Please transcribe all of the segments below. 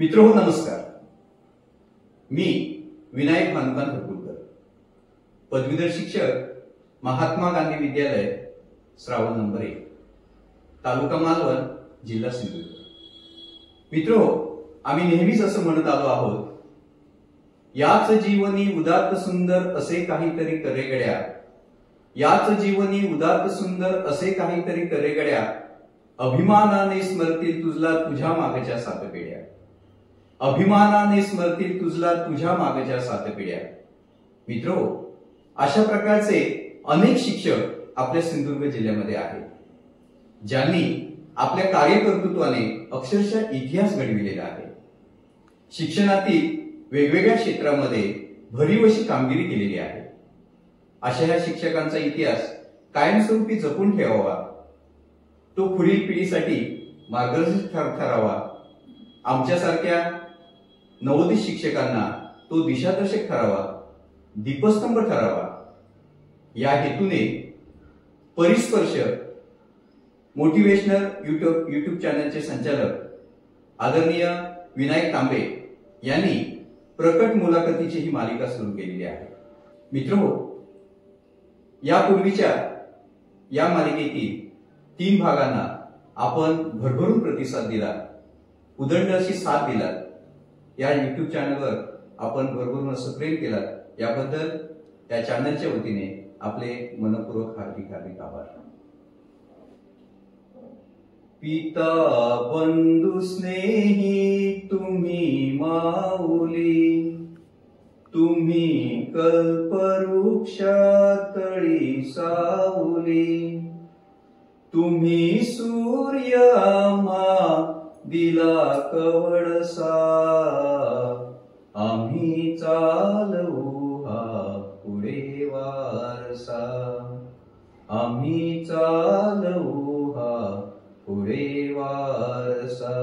मित्रहो नमस्कार। मी विनायक भानुकांत हरकुलकर, पदवीधर शिक्षक, महात्मा गांधी विद्यालय, श्रावण नंबर 1, तालुका मालवण, जिल्हा सिंधुदुर्ग। मित्रहो, आम्ही नेहमीच असं म्हणत आलो आहोत, याच जीवनी उदात्त सुंदर असे काहीतरी करेगड्या, याच जीवनी उदात्त सुंदर असे काहीतरी करेगड्या, अभिमानाने स्मरतील तुझला तुझ्या मागच्या 7 पिढ्या, अभिमानाने स्मरतील तुझला तुझ्या मागच्या 7 पिढ्या। मित्रहो, अशा प्रकारचे अनेक शिक्षक आपल्या सिंधुदुर्ग जिल्ह्यामध्ये आहेत, ज्यांनी आपल्या कार्यकर्तृत्वाने अक्षरशः इतिहास घडविलेला आहे। शिक्षणातील वेगवेगळ्या क्षेत्रामध्ये भरीव अशी कामगिरी केलेली आहे। अशा ह्या शिक्षकांचा इतिहास कायमस्वरूपी जपून ठेवावा, तो पुढील पिढीसाठी मार्गदर्शक ठरावा, आमच्यासारख्या नवोदित शिक्षकांना तो दिशादर्शक ठरावा, दीपस्तंभ ठरावा। या हेतूने परिस्पर्श मोटिवेशनल युट्यूब चॅनलचे संचालक आदरणीय विनायक तांबे यांनी प्रकट मुलाखतीची ही मालिका सुरू केलेली आहे। मित्रहो, यापूर्वीच्या या मालिकेतील 3 भागांना आपण भरभरून प्रतिसाद दिला, उदंड अशी साथ दिला, या युट्यूब चॅनलवर आपण भरभरून असं प्रेम केलं, याबद्दल या चॅनलच्या वतीने आपले मनपूर्वक हार्दिक आभार। पिता बंधू स्नेही तुम्ही माऊली, तुम्ही कल्पवृक्षा तळी सावली, तुम्ही सूर्य आम्हा दिला कवळसा, आम्ही चालवू हा पुढे वारसा, आम्ही चालवू हा पुढे वारसा।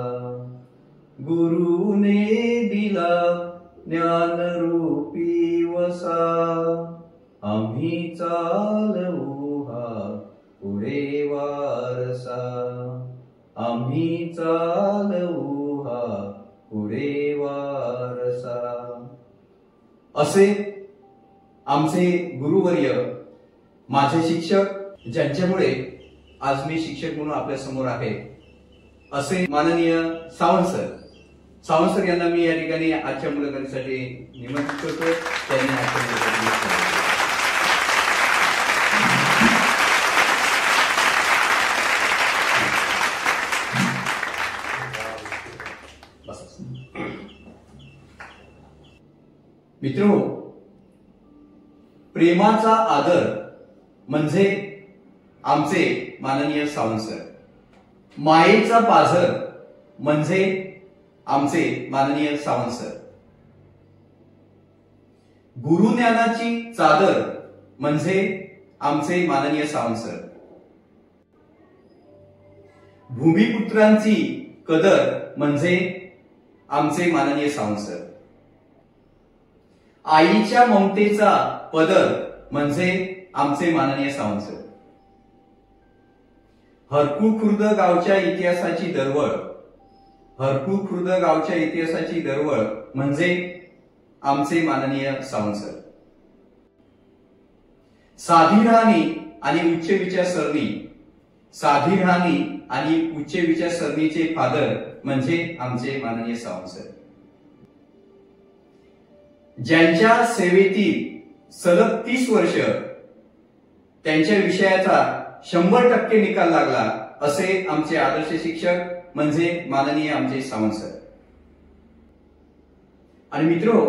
गुरुने दिला ज्ञानरूपी वसा, आम्ही चालवू हा पुढे वारसा, आम्ही चालवू हा पुढे वारसा। असे आमचे गुरुवर्य, माझे शिक्षक, ज्यांच्यामुळे आज मी शिक्षक म्हणून आपल्या समोर आहे, असे माननीय सावंत सर यांना मी या ठिकाणी आजच्या मुलाखतीसाठी निमंत्रित करतो। त्यांनी आजच्या मुलाखतीला मित्रो, प्रेमाचा आदर म्हणजे आमचे माननीय सावंत सर, मायेचा पाझर म्हणजे आमचे माननीय सावंत सर, गुरुज्ञानाची चादर म्हणजे आमचे माननीय सावंत सर, भूमिपुत्रांची कदर म्हणजे आमचे माननीय सावंत सर, आईच्या ममतेचा पदर म्हणजे आमचे माननीय सावंत सर, हरकुळ खुर्द गावच्या इतिहासाची दरवळ, हरकुळ खुर्द गावच्या इतिहासाची दरवळ म्हणजे आमचे माननीय सावंत सर, साधी राहणी आणि उच्च विचारसरणी, साधी राहणी आणि उच्च विचारसरणीचे फादर म्हणजे आमचे माननीय सावंत सर, ज्यांच्या सेवेतील सलग 30 वर्ष त्यांच्या विषयाचा 100% निकाल लागला, असे आमचे आदर्श शिक्षक म्हणजे माननीय आमचे सावंत सर। आणि मित्रो,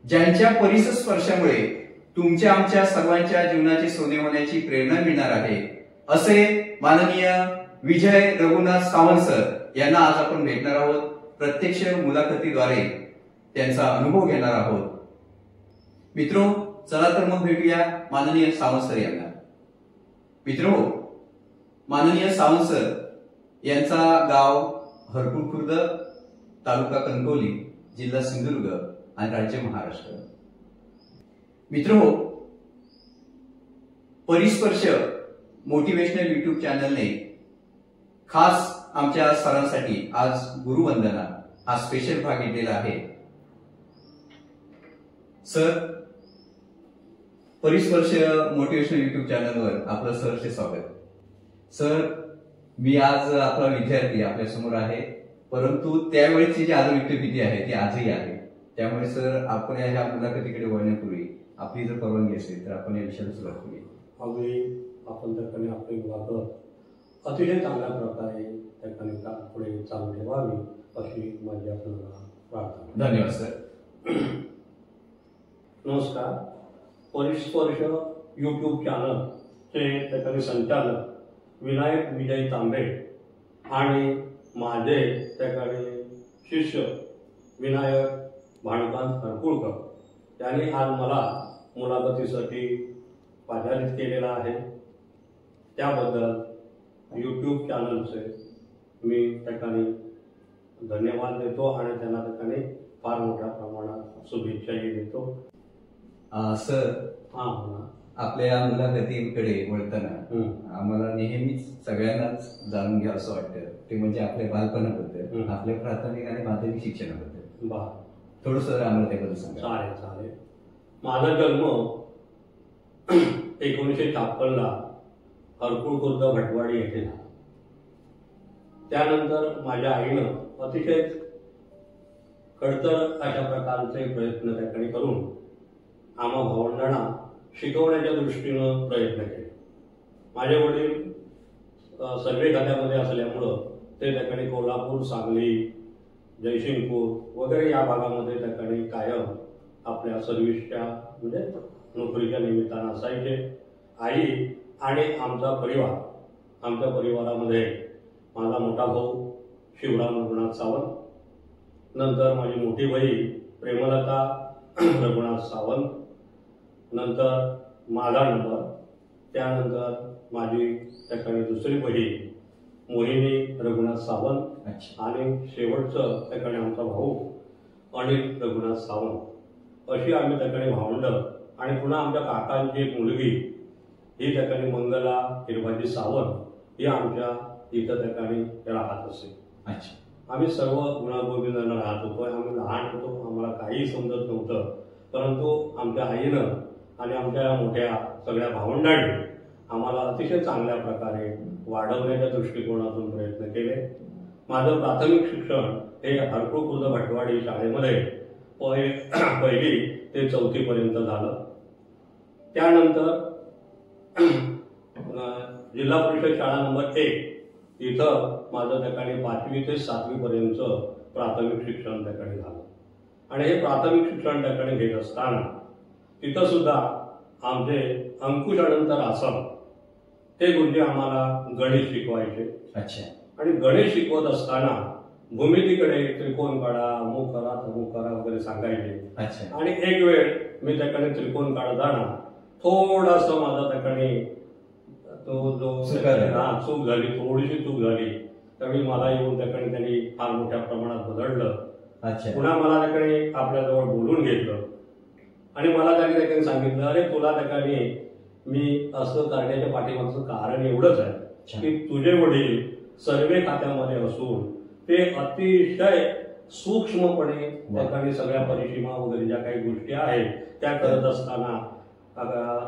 ज्यांच्या परिसस्पर्शामुळे तुमच्या आमच्या सर्वांच्या जीवनाचे सोने होण्याची प्रेरणा मिळणार आहे, असे माननीय विजय रघुनाथ सावंत सर यांना आज आपण भेटणार आहोत। प्रत्यक्ष मुलाखतीद्वारे त्यांचा अनुभव घेणार आहोत। मित्रो, चला तर मग भेटूया माननीय सावंत सर यांना। मित्रो, माननीय सावंत सर यांचा गाव हरकुळ खुर्द, तालुका कणकवली, जिल्हा सिंधुदुर्ग आणि राज्य महाराष्ट्र। मित्रो, परिस्पर्श मोटिवेशनल युट्यूब चॅनलने खास आमच्या सरांसाठी आज गुरुवंदना हा स्पेशल भाग घेतलेला आहे। सर, परिस्पर्श मोटिवेशनल युट्यूब चॅनलवर आपलं सहर्ष स्वागत। सर, मी आज आपला विद्यार्थी आपल्या समोर आहे, परंतु त्यावेळेची जी आधुनिक भीती आहे ती आजही आहे। त्यामुळे सर, आपण ह्या मुलाखतीकडे वळण्यापूर्वी आपली जर परवानगी असेल तर आपण या विषयाला सुरुवात करूया। अगदी आपण त्याकडे आपली मुलाखत अतिशय चांगल्या प्रकारे त्याकडे पुढे चालू ठेवावी अशी माझी आपल्याला प्रार्थना। धन्यवाद सर। नमस्कार। परिस्पर्श यूट्यूब चॅनलचे त्याकडे संचालक विनायक विजय तांबे आणि माझे त्याकडे शिष्य विनायक भानुकांत हरकुळकर यांनी आज मला मुलाखतीसाठी पाचारित केलेला आहे। त्याबद्दल यूट्यूब चॅनलचे मी त्याकडे धन्यवाद देतो आणि त्यांना त्याकडे फार मोठ्या प्रमाणात शुभेच्छाही देतो। सर, हां, आपल्या मुलाखतीकडे वळताना आम्हाला नेहमीच सगळ्यांनाच जाणून घ्यावं असं वाटतं, ते म्हणजे आपल्या बालपणाबद्दल, आपल्या प्राथमिक आणि माध्यमिक शिक्षणाबद्दल थोडं सर आम्हाला त्याबद्दल सांगा। चालेल। माझा जन्म 1956 ला हरकुळ खुर्द भटवाडी येथे झाला। त्यानंतर माझ्या आईनं अतिशय खडतर अशा प्रकारचे प्रयत्न त्याकडे करून आम्हा भावंडांना शिकवण्याच्या दृष्टीनं प्रयत्न केले। माझे वडील सर्वे खात्यामध्ये असल्यामुळं ते त्याकडे कोल्हापूर, सांगली, जयसिंगपूर वगैरे या भागामध्ये त्याकडे कायम आपल्या सर्व्हिसच्या म्हणजे नोकरीच्या निमित्तानं असायचे। आई आणि आमचा परिवारामध्ये माझा मोठा भाऊ शिवराम रघुनाथ सावंत, नंतर माझी मोठी बहीण प्रेमलता रघुनाथ सावंत, नंतर माझा नंबर, त्यानंतर माझी त्याकडे दुसरी बहीण मोहिनी रघुनाथ सावंत आणि शेवटचं त्याकडे आमचा भाऊ अनिल रघुनाथ सावंत। अशी आम्ही त्याकडे भावंड आणि पुन्हा आमच्या काकांची एक मुलगी ही त्याकडे मंगला हिरबाजी सावंत ही आमच्या इथं त्याकडे राहत असे। आम्ही सर्व गुणागोविंदांना राहत होतो। आम्ही लहान होतो, आम्हाला काही समजत नव्हतं, परंतु आमच्या आईनं आणि आमच्या मोठ्या सगळ्या भावंडांनी आम्हाला अतिशय चांगल्या प्रकारे वाढवण्याच्या दृष्टिकोनातून प्रयत्न केले। माझं प्राथमिक शिक्षण हे हरकुळ खुर्द भटवाडी शाळेमध्ये पहिली ते 4थी पर्यंत झालं। त्यानंतर जिल्हा परिषद शाळा नंबर 1 इथं माझं त्याकडे 5वी ते 7वी पर्यंत प्राथमिक शिक्षण त्याकडे झालं। आणि हे प्राथमिक शिक्षण त्याकडे घेत असताना तिथं सुद्धा आमचे अंकुश अनंतर आसम हे गुरुजी आम्हाला गणित शिकवायचे। आणि गणित शिकवत असताना भूमितीकडे त्रिकोण काढा, अमुक करा, तमुक करा वगैरे सांगायचे। आणि एक वेळ मी त्याकडे त्रिकोण काढताना थोडासा माझा त्याकडे चूक झाली, थोडीशी चूक झाली, त्यावेळी मला येऊन त्याकडे त्यांनी फार मोठ्या प्रमाणात बदललं। पुन्हा मला त्याकडे आपल्याजवळ बोलून घेतलं आणि मला त्याकडे सांगितलं, अरे तुला त्याकडे मी असं करण्याच्या पाठीमागचं कारण एवढंच आहे की तुझे वडील सर्वे खात्यामध्ये असून ते अतिशय सूक्ष्मपणे त्याकडे सगळ्या परिसीमा वगैरे ज्या काही गोष्टी आहेत त्या करत असताना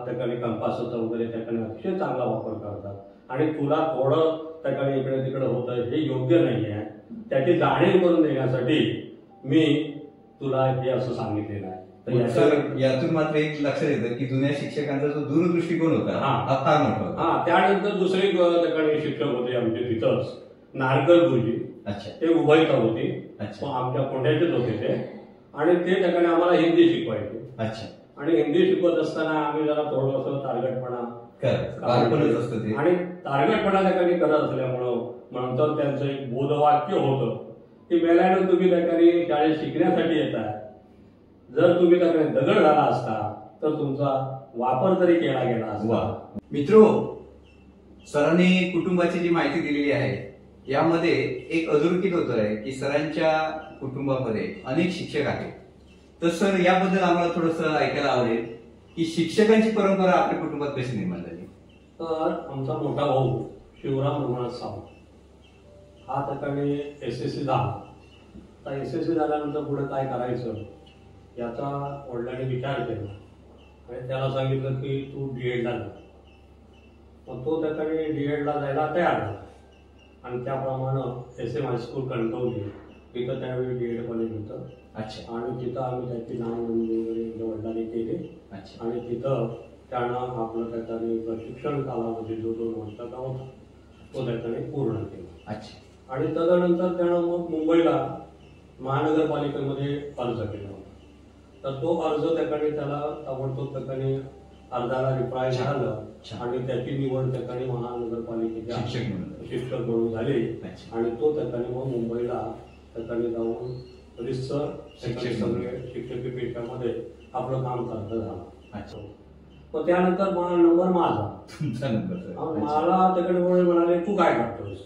त्याकडे कंपासाचा वगैरे त्याकडे अतिशय चांगला वापर करतात आणि तुला थोडं त्याकडे इकडे तिकडे होतं हे योग्य नाही आहे। त्याची जाणीव करून देण्यासाठी मी तुला हे असं सांगितलेलं आहे। तर यातून मात्र एक लक्षात येतं की जुन्या शिक्षकांचा जो दूरदृष्टिकोन होता हा फार मोठा होता। त्यानंतर दुसरे त्याकडे शिक्षक होते आमचे तिथंच नारकर गुरुजी, ते उभयता होते, आमच्या कोंड्याचेच होते ते, आणि ते त्याकडे आम्हाला हिंदी शिकवायचे। आणि हिंदी शिकवत असताना आम्ही जरा थोडंसं तारगटपणा आणि तारगटपणा त्याकडे करत असल्यामुळं नंतर त्यांचं एक बोधवाक्य होतं की मेल्यानं तुम्ही त्याकडे शाळेत शिकण्यासाठी येत आहे, जर तुम्ही त्याकडे दगड झाला असता तर तुमचा वापर तरी केला गेला असता। मित्रो, सरांनी कुटुंबाची जी माहिती दिलेली आहे यामध्ये एक अधोरेखित होत आहे की सरांच्या कुटुंबामध्ये अनेक शिक्षक आहेत। तर सर, याबद्दल आम्हाला थोडंसं ऐकायला आवडेल की शिक्षकांची परंपरा आपल्या कुटुंबात कशी निर्माण झाली। तर आमचा मोठा भाऊ शिवराम रघुनाथ सावंत हा त्याकडे SSC झाला आता SSC झाल्यानंतर पुढे काय करायचं याचा वडिलांनी विचार केला आणि त्याला सांगितलं की तू D.Ed ला जा. मग तो त्याकडे D.Ed ला जायला तयार झाला आणि त्याप्रमाणे SM हायस्कूल कणकवली तिथं त्यावेळी D.Ed कॉलेज होतं. अच्छा. आणि तिथं आम्ही त्याची नाव नोंदणी वगैरे वडिलांनी केली. अच्छा. आणि तिथं त्यानं आपलं त्याच्याने प्रशिक्षण कालावधी जो 2 वर्षाचा होता तो त्याच्याने पूर्ण केला. अच्छा. आणि तदनंतर त्यानं मग मुंबईला महानगरपालिकेमध्ये अर्ज केला होता. तर तो अर्ज त्याकडे त्याला ताबडतोब त्याकडे अर्जाला रिप्लाय झालं आणि त्याची निवड त्याकडे महानगरपालिकेच्या शिक्षक म्हणून झाली. आणि तो त्याकडे मग मुंबईला त्याकडे जाऊन शिक्षकी पेशामध्ये आपलं काम करता झालं. मग त्यानंतर नंबर माझा मला त्याकडे म्हणाले तू काय करतोस.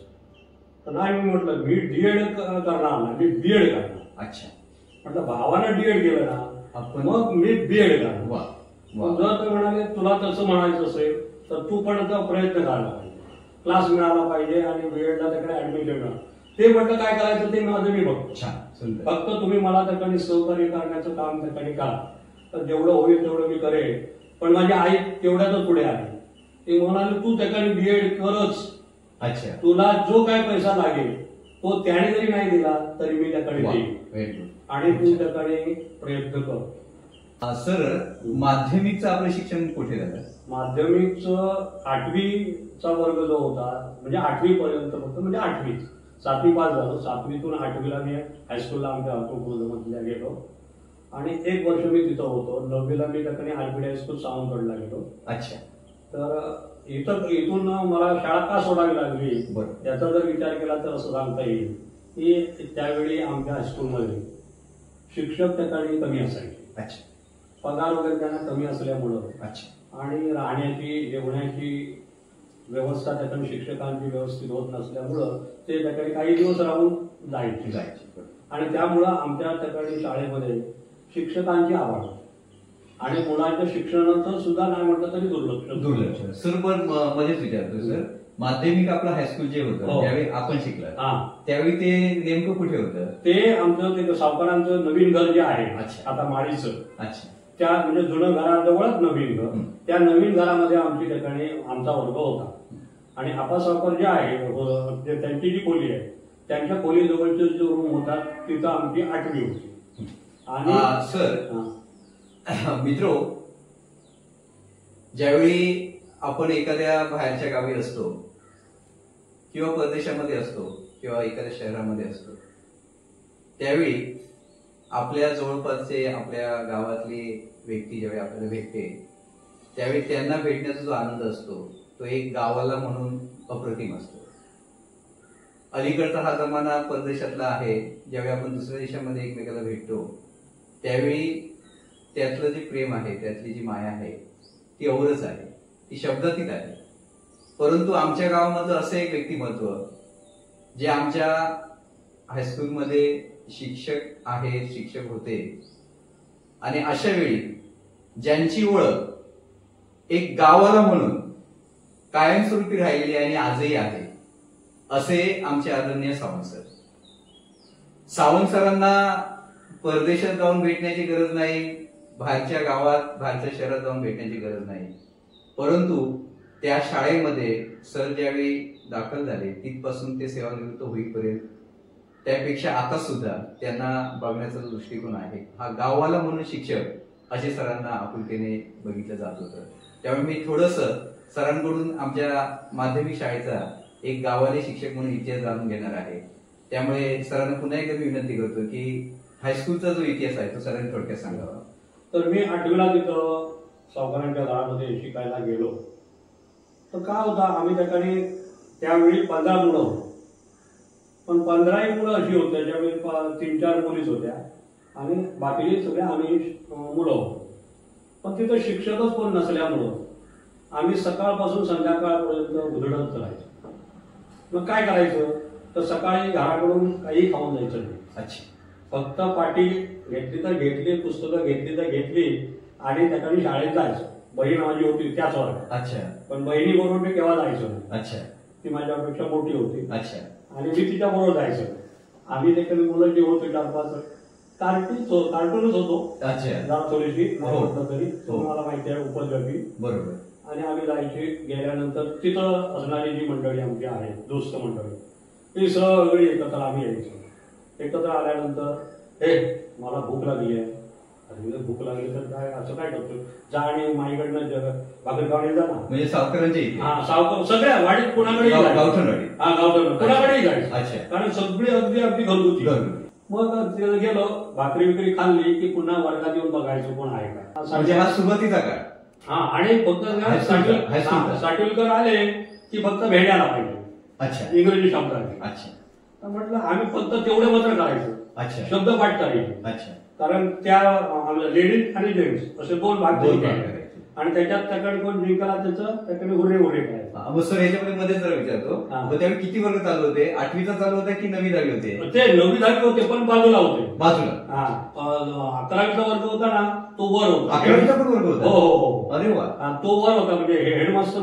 तर नाही मी म्हटलं मी D.Ed करणार ना, मी B.Ed करणार. अच्छा. म्हटलं भावानं D.Ed केलं ना मग मी B.Ed करणार. जर ते म्हणाले तुला तसं म्हणायचं असेल तर तू पण प्रयत्न करायला पाहिजे, क्लास मिळाला पाहिजे आणि B.Ed ला त्याकडे ऍडमिशन मिळालं. ते म्हटलं काय करायचं ते माझं मी बघतो, फक्त तुम्ही मला त्याकडे सहकार्य करण्याचं काम त्याकडे करा. तर जेवढं होईल तेवढं मी करेन. पण माझी आई तेवढ्यातच पुढे आली. ते म्हणाले तू त्याकडे B.Ed करच. अच्छा. तुला जो काय पैसा लागेल तो त्याने जरी नाही दिला तरी मी त्याकडे देईन आणि तू त्याकडे प्रयत्न कर. सर माध्यमिकचं आपलं शिक्षण कुठे झालं. माध्यमिकचं 8वीचा वर्ग जो होता म्हणजे 8वी पर्यंत फक्त म्हणजे 8वी 7वी पास झालो. 7वीतून 8वीला मी हायस्कूलला आमच्या अल्पपूरमधल्या गेलो आणि 1 वर्ष मी तिथं होतो. 9वीला मी त्याकडे RPD हायस्कूल सावंतवाडीला गेलो. अच्छा. तर इथून मला शाळा का सोडावी लागली याचा जर विचार केला तर असं सांगता येईल की त्यावेळी आमच्या हायस्कूलमध्ये शिक्षक त्याकडे कमी असायचे. अच्छा. पगार वगैरे त्यांना कमी असल्यामुळं. अच्छा. आणि राहण्याची जेवण्याची व्यवस्था त्याकडे शिक्षकांची व्यवस्थित होत नसल्यामुळं ते त्याकडे काही दिवस राहून जायचे. आणि त्यामुळं आमच्या त्याकडे शाळेमध्ये शिक्षकांची आवड आणि मुलांच्या शिक्षणाचं सुद्धा नाही म्हटलं तरी दुर्लक्ष. सर पण मध्येच विचारतो सर, माध्यमिक आपलं हायस्कूल जे होतं त्यावेळी आपण शिकला त्यावेळी ते नेमकं कुठे होतं. ते आमचं ते सावकारांचं नवीन घर जे आहे आता माळीचं. अच्छा. त्या म्हणजे जुनं घराजवळच नवीन घर, त्या नवीन घरामध्ये आमची ठिकाणी आमचा वर्ग होता. आणि आपा सावकार जे आहे त्यांची जी खोली आहे त्यांच्या खोलीजवळचे जो रूम होता तिथं आमची 8वी होती. आणि सर मित्रो, ज्यावेळी आपण एखाद्या बाहेरच्या गावी असतो किंवा परदेशामध्ये असतो किंवा एखाद्या शहरामध्ये असतो त्यावेळी आपल्या जवळपासचे आपल्या गावातली व्यक्ती ज्यावेळी आपल्याला भेटते त्यावेळी त्यांना भेटण्याचा जो आनंद असतो तो एक गावाला म्हणून अप्रतिम असतो. अलीकडचा हा जमाना परदेशातला आहे. ज्यावेळी आपण दुसऱ्या देशामध्ये एकमेकाला भेटतो त्यावेळी त्यातलं जे प्रेम आहे त्यातली जी माया आहे ती औरच आहे, ती शब्दातीत आहे. परंतु आमच्या गावामधलं असं एक व्यक्तिमत्व जे आमच्या हायस्कूलमध्ये शिक्षक आहेत, शिक्षक होते आणि अशा वेळी ज्यांची ओळख एक गावाला म्हणून कायमस्वरूपी राहिलेली आणि आजही आहे असे आमचे आदरणीय सावंत सर. सावंत सरांना परदेशात जाऊन भेटण्याची गरज नाही, बाहेरच्या गावात बाहेरच्या शहरात जाऊन भेटण्याची गरज नाही. परंतु त्या शाळेमध्ये सर ज्यावेळी दाखल झाले तिथपासून ते सेवानिवृत्त होईपर्यंत त्यापेक्षा आता सुद्धा त्यांना बघण्याचा जो दृष्टिकोन आहे हा गावाला म्हणून शिक्षक असे सरांना आपुलकीने बघितलं जात होतं. त्यामुळे मी थोडस सरांकडून आमच्या माध्यमिक शाळेचा एक गावाले शिक्षक म्हणून इतिहास जाणून घेणार आहे. त्यामुळे सरांना पुन्हा एकदा मी विनंती करतो की हायस्कूलचा जो इतिहास आहे तो सरांनी थोडक्यात सांगावा. तर मी 8वीला तिथं सावकारांच्या गावामध्ये शिकायला गेलो. तर काय होता आम्ही त्याकडे त्यावेळी 15 मुलं होतो. पण 15ही मुलं अशी होत्या ज्यावेळी 3-4 मुलीच होत्या आणि बाकीचे सगळे आम्ही मुलं होतो. पण तिथं शिक्षकच कोण नसल्यामुळं आम्ही सकाळपासून संध्याकाळपर्यंत उधळत राहायचो. मग काय करायचं तर सकाळी घराकडून काही खाऊन जायचं नाही. अच्छा. फक्त पाटी घेतली तर घेतली, पुस्तकं घेतली तर घेतली आणि त्याकडे शाळेत जायचं. बहीण माझी होती त्याच वर्गात. अच्छा. पण बहिणी बरोबर मी केव्हा जायचो. अच्छा. ती माझ्यापेक्षा मोठी होती. अच्छा. आणि मी तिच्या बरोबर जायचो. आम्ही त्याकडे मुलं जे होतो 4-5 कार्टूनच होतो. अच्छा. जरा थोडीशी नाही म्हटलं तरी हो. मला माहिती आहे उपद्रवी. बरोबर. आणि आम्ही जायचे. गेल्यानंतर तिथं असणारी जी मंडळी आमची आहे दोस्त मंडळी ती सगळी एकत्र आम्ही यायचो. एकत्र आल्यानंतर हे मला भूक लागली आहे. अरे भूक लागली तर काय असं काय करतो जा आणि माईकडनं भाकरी खाऊन जा ना. म्हणजे सावकारांच्या इथे. हा सावकार सगळ्या वाडीत कोणाकडे गावठणवाडी. हा गावठण कोणाकडेही जायचं. अच्छा. कारण सगळी अगदी घरगुती. मग गेलो भाकरी विक्री खाल्ली की पुन्हा वर्गात येऊन बघायचो कोण आहे का. म्हणजे हा सुरुवातीचा काळ. हा आणि फक्त साटीलकर आले की फक्त भेटायला पाहिजे. अच्छा. इंग्रजी शब्दाचे. अच्छा. म्हटलं आम्ही फक्त तेवढे मात्र करायचं. अच्छा. शब्द पाठ करायचे. अच्छा. कारण त्या लेडीज आणि जेंट्स असे 2 भाग करायचे आणि त्याच्यात त्याकडे कोण जिंकला त्याचं त्याकडे उरे करायचं. मग सर याच्यामध्ये मध्ये जरा विचारतो त्यावेळी किती वर्ग चालू होते? 8वीचा चालू होता की 9वी 10वी होते? ते 9वी 10वी होते पण बाजूला होते. बाजूला. हा 11वीचा वर्ग होता ना तो वर होता. 11वीचा पण वर्ग होता? हो. अरे वा. तो वर होता म्हणजे हेडमास्टर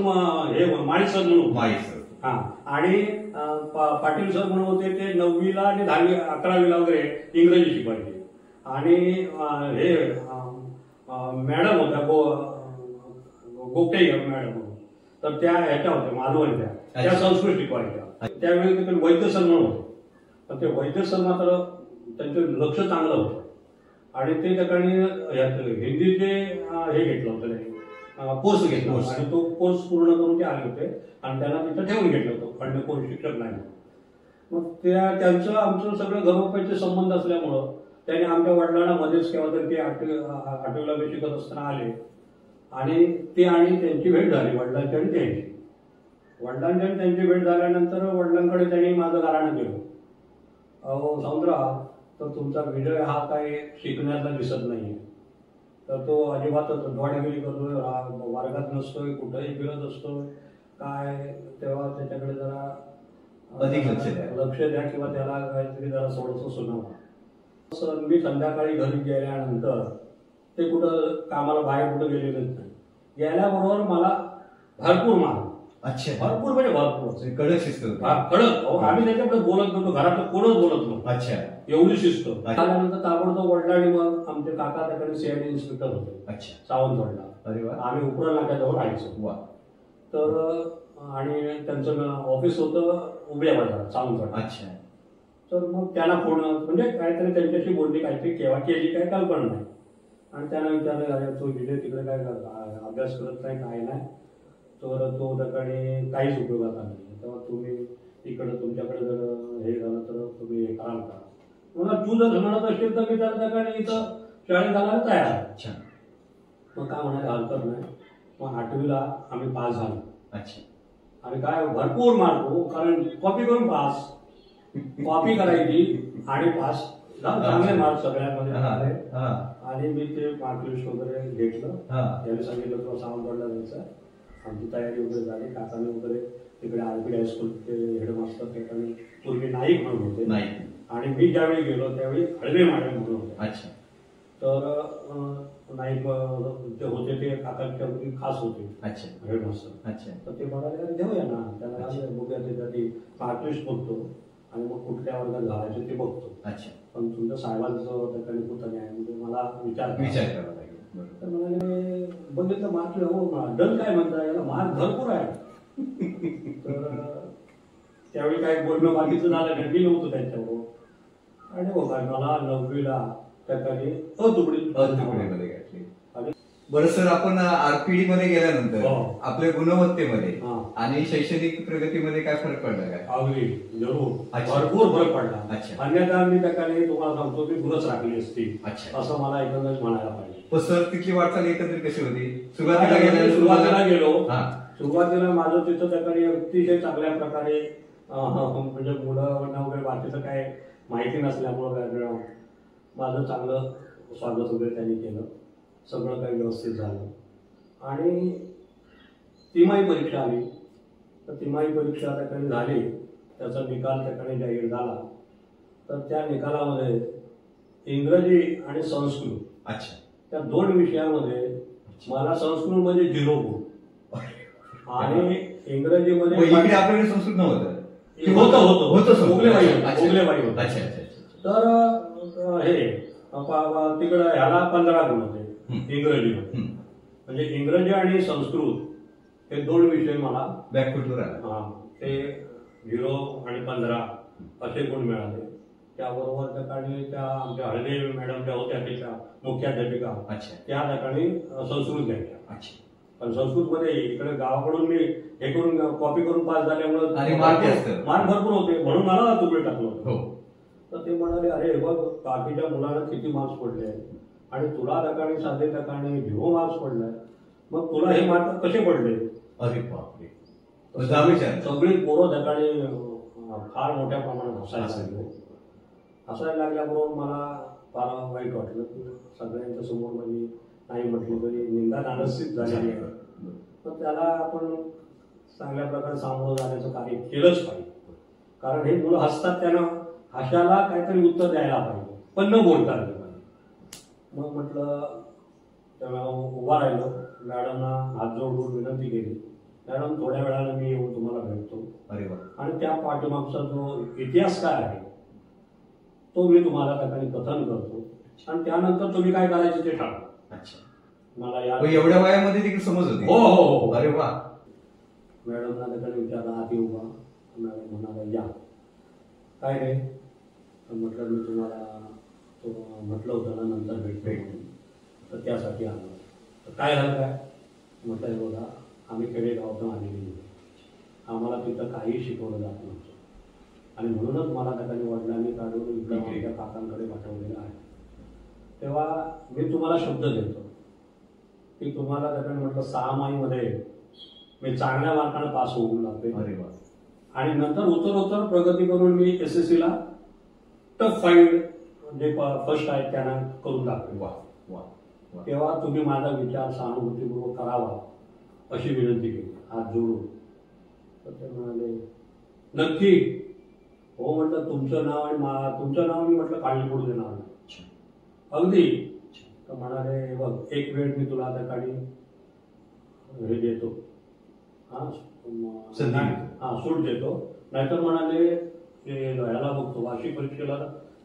हे माळी सर म्हणून. माळी सर. हा. आणि पाटील सर म्हणून होते ते 9वीला आणि 10वी 11वीला वगैरे इंग्रजी शिकवायचे. आणि हे मॅडम होत्या गोपटे मॅडम म्हणून तर त्या ह्याच्या होत्या मालवणच्या. त्या संस्कृत शिकवायच्या. त्यावेळी ते वैद्य सर म्हणून होते. तर ते वैद्य सर मात्र त्यांचं लक्ष चांगलं होतं आणि ते ठिकाणी हिंदीचे हे घेतलं होतं कोर्स घेतला आणि तो कोर्स पूर्ण करून ते आले होते आणि त्यांना तिथं ठेवून घेतलं होतं कारण कोण शिक्षक नाही. मग त्यांचं आमचं सगळं घरोपाईचे संबंध असल्यामुळं त्याने आमच्या वडिलांना मध्येच केव्हा तर ते 8वीला शिकत असताना आले आणि ते आणि त्यांची भेट झाली वडिलांची आणि त्यांची. वडिलांची आणि त्यांची भेट झाल्यानंतर वडिलांकडे त्यांनी माझं गाराणं केलं. अहो सावंतराव तर तुमचा विजय हा काही शिकण्यातला दिसत नाहीये. तर तो अजिबातच डोळ्यागिरी करतोय वर्गात नसतोय कुठेही फिरत असतोय काय तेव्हा त्याच्याकडे जरा अधिक लक्ष द्या किंवा त्याला काहीतरी जरा थोडंसं सुनावा. मी संध्याकाळी घरी गेल्यानंतर ते कुठं कामाला बाहेर कुठं गेलेलेच नाही. गेल्याबरोबर मला भरपूर मार. अच्छा. भरपूर म्हणजे भरपूर कडक शिस्त. कडक. आम्ही त्याच्याकडे बोलत नव्हतो घरातलं कोणच बोलत नव्हतो. अच्छा. एवढी शिस्त. त्यानंतर ताबडतोब वडिलांनी मग आमचे काका त्याकडे सीआयडी इन्स्पेक्टर होते. अच्छा. सावंतवाडला. अरे वा. आम्ही उपरा नाक्याजवळ राहायचो. वा. तर आणि त्यांचं ऑफिस होतं उभ्या बाजारात सावंतवाडला. अच्छा. तर मग त्यांना फोन म्हणजे काहीतरी त्यांच्याशी बोलली काहीतरी केव्हा केली काय कल्पना नाही आणि त्यांना विचारलं तो विजय तिकडे काय अभ्यास करत नाही काय नाही तर तो त्याकडे काहीच उपयोगाचा नाही. तेव्हा तुम्ही इकडं तुमच्याकडे जर हे झालं तर तुम्ही हे कराल का. मला तू जर म्हणत असेल तर मी त्याकडे इथं शाळेत घालायला तयार आहे. अच्छा. मग काय म्हणायला हरकत नाही. मग 8वीला आम्ही पास झालो. अच्छा. आणि काय भरपूर मार्क कारण कॉपी करून पास कॉपी करायची आणि पास चांगले मार्क सगळ्यांमध्ये आले. आणि मी ते मार्क लिस्ट वगैरे घेतलं. त्याने सांगितलं तुला सावंतवाडला जायचं. आमची तयारी वगैरे झाली. काकाने वगैरे तिकडे आरपी हायस्कूलचे हेडमास्टर ठिकाणी पूर्वी नाईक म्हणून होते आणि मी ज्यावेळी गेलो त्यावेळी हळवे मॅडम म्हणून होते. अच्छा. तर नाईक जे होते ते काकांच्या खास होते. अच्छा. हेडमास्टर. अच्छा. तर ते म्हणाले घेऊया ना त्याला बघूया त्यासाठी मार्क लिस्ट बघतो आणि मग कुठल्या वर्गात घालायचे ते बघतो. अच्छा. पण तुमच्या साहेबांचं त्याकडे कुठं नाही म्हणजे मला विचार करावा लागेल. तर म्हणाले बघितलं मार्क हो डन काय म्हणता याला मार्क भरपूर आहे. तर त्यावेळी काही बोलणं बाकीचं झालं नाही. मी नव्हतो त्यांच्याबरोबर आणि हो काय मला 9वीला त्याकडे तुकडीमध्ये घातली. बरं सर आपण आरपीडी मध्ये गेल्यानंतर आपल्या गुणवत्तेमध्ये आणि शैक्षणिक प्रगतीमध्ये काय फरक पडला काय? अगदी जरूर भरपूर फरक पडला. अच्छा. अन्यथा मी त्याकडे तुम्हाला सांगतो की गुणच राखली असती. अच्छा. असं मला एकंदरीत म्हणायला पाहिजे. पण सर तिथली वाटचाल एकंदरीत कशी होती? सुरुवातीला माझं तिथं त्याकडे अतिशय चांगल्या प्रकारे म्हणजे मुलं वगैरे बाकीचं काय माहिती नसल्यामुळं माझं चांगलं स्वागत वगैरे त्यांनी केलं. सगळं काही व्यवस्थित झालं आणि तिमाही परीक्षा आली. तर तिमाही परीक्षा त्याकडे झाली. त्याचा निकाल त्याकडे जाहीर झाला. तर त्या निकालामध्ये इंग्रजी आणि संस्कृत. अच्छा. त्या 2 विषयामध्ये मला संस्कृतमध्ये 0 गुण आणि इंग्रजीमध्ये आपल्याकडे संस्कृत नव्हतं. होतं गोगलेबाई होतं. तर हे तिकडं ह्याला 15 गुण होते इंग्रजीमध्ये. म्हणजे इंग्रजी आणि संस्कृत हे 2 विषय मला बॅकफुटवर आला. ते 0 आणि 15 असे गुण मिळाले. त्याबरोबर त्या ठिकाणी त्या आमच्या हळदे मॅडम ज्या होत्या त्याच्या मुख्याध्यापिका त्या ठिकाणी संस्कृत घ्यायच्या. पण संस्कृतमध्ये इकडे गावाकडून मी हे करून कॉपी करून पास झाल्यामुळे मार्क भरपूर होते म्हणून मला तुकडे टाकलं होतं. तर ते म्हणाले अरे बघ बाकीच्या मुलांना किती मार्क्स पडले आणि तुला ठिकाणी साधे ठिकाणी 0 मार्क्स पडलाय, मग तुला हे मार्क कसे पडले? अरे बापरे. सगळी पोरं ठिकाणी फार मोठ्या प्रमाणात हसायला लागल्याबरोबर मला फार वाईट वाटलं की सगळ्यांच्या समोर म्हणजे नाही म्हटलं तरी निंदा नानस्थित झालेली आहे. तर त्याला आपण चांगल्या प्रकारे सामोरं जाण्याचं कार्य केलंच पाहिजे. कारण हे मुलं हसतात त्यांना हशाला काहीतरी उत्तर द्यायला पाहिजे पण न बोलता. मग म्हटलं तेव्हा उभा राहिलो, मॅडमना हात जोडून विनंती केली, मॅडम थोड्या वेळानं मी येऊन तुम्हाला भेटतो. अरे वा. आणि त्या पाठीमागचा जो इतिहास काय आहे तो मी तुम्हाला त्या ठिकाणी कथन करतो आणि त्यानंतर तुम्ही काय करायचं ते ठरवा. मला एवढ्या वयामध्ये देखील समज होती? हो हो हो. अरे वा. मॅडमना त्याकडे विचारला आधी उभा. मॅडम म्हणाला या. काय रे? म्हटलं मी तुम्हाला म्हटलं होतं ना नंतर भेटतो तर त्यासाठी आलो. तर काय झालं काय? म्हटलं हे बघा आम्ही खेडेगावातून आलेली, आम्हाला तिथं काही शिकवलं जात नव्हतं आणि म्हणूनच मला त्याकडे वडिलांनी काढून इकडे माझ्या काकांकडे पाठवलेलं आहे. तेव्हा मी तुम्हाला शब्द देतो की तुम्हाला त्याकडे म्हटलं 6 महिन्यामध्ये मी चांगल्या मार्काने पास होऊन लागते. अरे वा. आणि नंतर उत्तरोत्तर प्रगती करून मी SSC ला टफ फाईट जे फर्स्ट आहेत त्यांना करून टाकले. वा वा. तेव्हा तुम्ही माझा विचार सहानुभूतीपूर्वक करावा अशी विनंती केली हात जोडून. तर ते म्हणाले नक्की. हो म्हटलं तुमचं नाव आणि तुमचं नाव मी म्हटलं काळजी पडू देणार नाही. अगदी. तर म्हणाले बघ एक वेळ मी तुला त्या काळी हे देतो, सूट देतो. नाहीतर म्हणाले ह्याला बघतो वार्षिक परीक्षेला